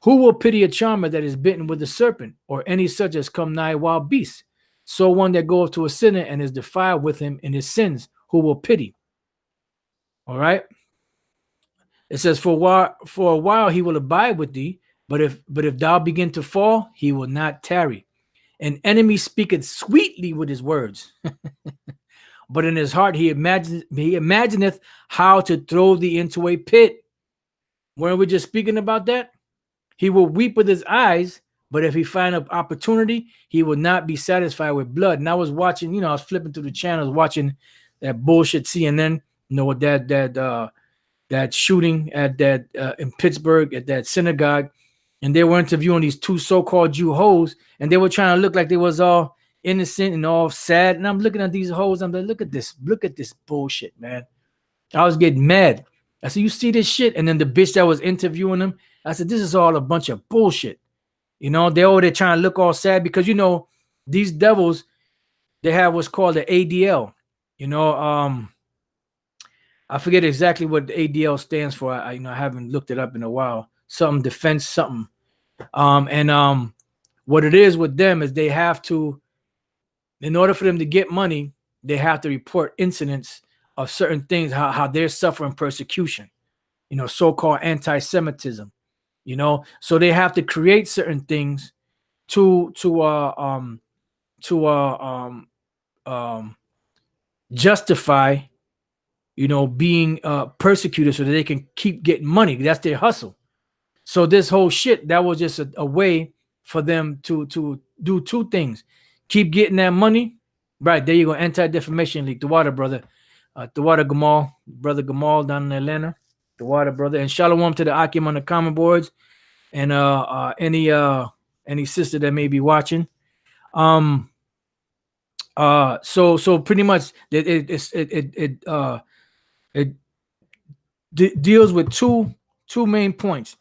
Who will pity a charmer that is bitten with a serpent, or any such as come nigh wild beasts? So one that goeth to a sinner and is defiled with him in his sins, who will pity? All right. It says, for a while he will abide with thee, but if thou begin to fall, he will not tarry. An enemy speaketh sweetly with his words, but in his heart he imagineth how to throw thee into a pit. Weren't we just speaking about that? He will weep with his eyes, but if he find an opportunity, he will not be satisfied with blood. And I was watching, you know, I was flipping through the channels, watching that bullshit CNN, you know, with that shooting at that in Pittsburgh at that synagogue, and they were interviewing these two so-called Jew hoes, and they were trying to look like they was all innocent and all sad. And I'm looking at these hoes, I'm like, look at this bullshit, man. I was getting mad. I said, you see this shit? And then the bitch that was interviewing them, I said, this is all a bunch of bullshit. You know, they're over there trying to look all sad because, you know, these devils, they have what's called the ADL. You know, I forget exactly what the ADL stands for. I haven't looked it up in a while. Something defense something. What it is with them is they have to, in order for them to get money, they have to report incidents of certain things, how they're suffering persecution, you know, so-called anti-Semitism, you know, so they have to create certain things to justify, you know, being persecuted so that they can keep getting money. That's their hustle. So this whole shit, that was just a way for them to do two things: keep getting that money. Right there, you go, Anti-Defamation League, the water brother. The water Gamal, brother Gamal down in Atlanta, the water brother, and shalom to the Akim on the comment boards, and any sister that may be watching. So pretty much it deals with two main points.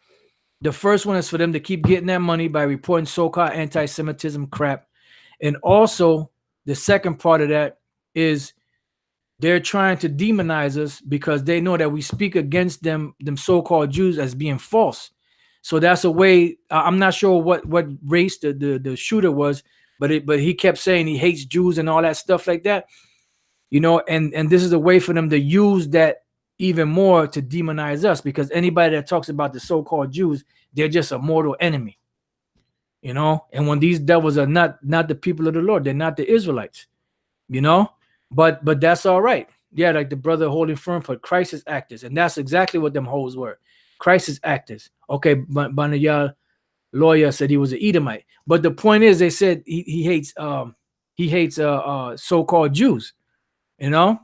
The first one is for them to keep getting that money by reporting so-called anti-Semitism crap, and also the second part of that is they're trying to demonize us because they know that we speak against them so-called Jews as being false. So that's a way. I'm not sure what race the shooter was, but he kept saying he hates Jews and all that stuff like that, you know. And this is a way for them to use that even more to demonize us, because anybody that talks about the so-called Jews, they're just a mortal enemy, you know. And when these devils are not the people of the Lord, they're not the Israelites, you know. But that's all right. Yeah, like the brother holding firm put crisis actors, and that's exactly what them hoes were, crisis actors. Okay, Banaya lawyer said he was an Edomite, but the point is, they said he hates so-called Jews, you know.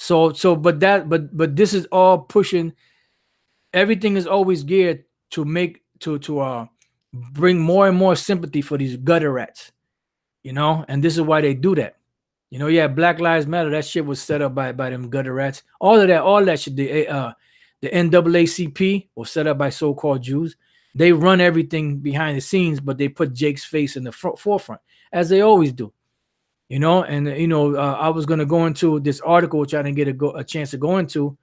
But this is all pushing. Everything is always geared to make to bring more and more sympathy for these gutter rats, you know. And this is why they do that. You know, yeah, Black Lives Matter, that shit was set up by them gutter rats. All that shit, the NAACP was set up by so-called Jews. They run everything behind the scenes, but they put Jake's face in the forefront, as they always do. You know, and I was going to go into this article, which I didn't get a chance to go into.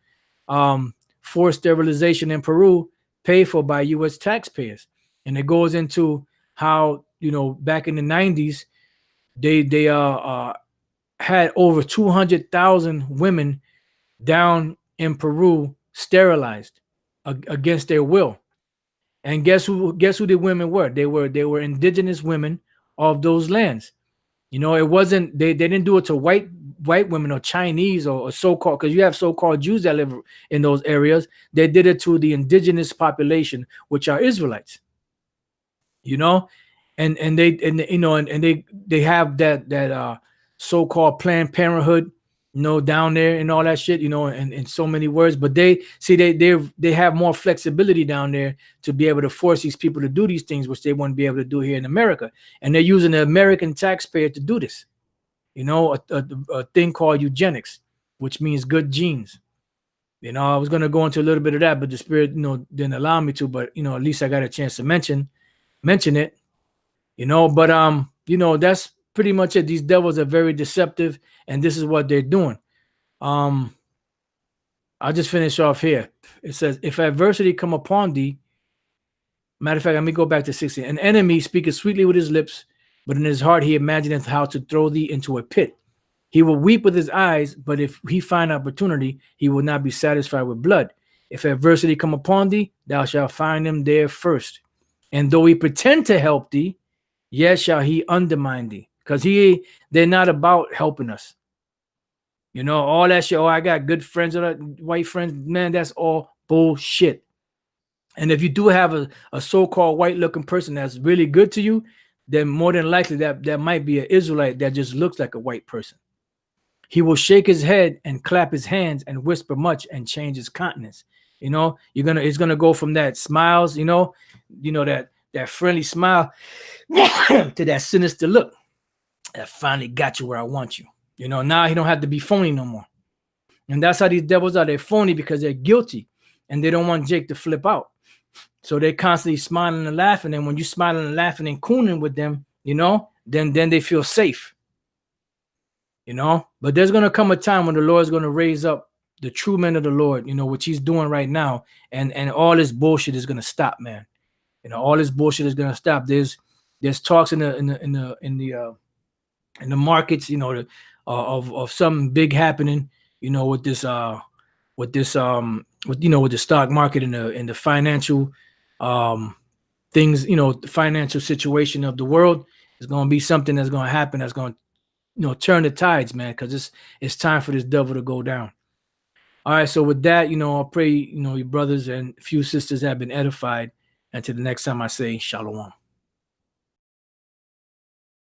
Forced sterilization in Peru paid for by U.S. taxpayers, and it goes into how, you know, back in the 90s, they had over 200,000 women down in Peru sterilized against their will. And guess who the women were? They were indigenous women of those lands. You know, it wasn't they didn't do it to white women or Chinese or so-called, because you have so-called Jews that live in those areas. They did it to the indigenous population, which are Israelites. You know, and they and you know and they have that so-called Planned Parenthood, you know, down there and all that shit, you know, in so many words. But they see they have more flexibility down there to be able to force these people to do these things, which they wouldn't be able to do here in America. And they're using the American taxpayer to do this. You know, a thing called eugenics, which means good genes. You know, I was gonna go into a little bit of that, but the spirit, you know, didn't allow me to. But you know, at least I got a chance to mention it. You know, but you know, that's pretty much it. These devils are very deceptive, and this is what they're doing. Um, I'll just finish off here. It says, if adversity come upon thee, matter of fact, let me go back to 16. An enemy speaketh sweetly with his lips, but in his heart he imagineth how to throw thee into a pit. He will weep with his eyes, but if he find opportunity, he will not be satisfied with blood. If adversity come upon thee, thou shalt find him there first. And though he pretend to help thee, yet shall he undermine thee. Because they're not about helping us. You know, all that shit. Oh, I got good friends, or white friends. Man, that's all bullshit. And if you do have a so-called white-looking person that's really good to you, then more than likely that might be an Israelite that just looks like a white person. He will shake his head and clap his hands and whisper much and change his countenance. You know, it's gonna go from that smiles, you know, that friendly smile to that sinister look that finally got you where I want you. You know, now he don't have to be phony no more. And that's how these devils are. They're phony because they're guilty and they don't want Jake to flip out. So they're constantly smiling and laughing. And when you're smiling and laughing and cooning with them, you know, then they feel safe. You know, but there's going to come a time when the Lord is going to raise up the true men of the Lord, you know, which he's doing right now. And all this bullshit is going to stop, man. You know, all this bullshit is going to stop. There's talks in the markets, you know, of something big happening, you know, with the stock market and the financial things, you know, the financial situation of the world is going to be something that's going to happen that's going to, you know, turn the tides, man, because it's time for this devil to go down. All right, so with that, you know, I'll pray, you know, your brothers and few sisters have been edified. Until the next time I say shalom.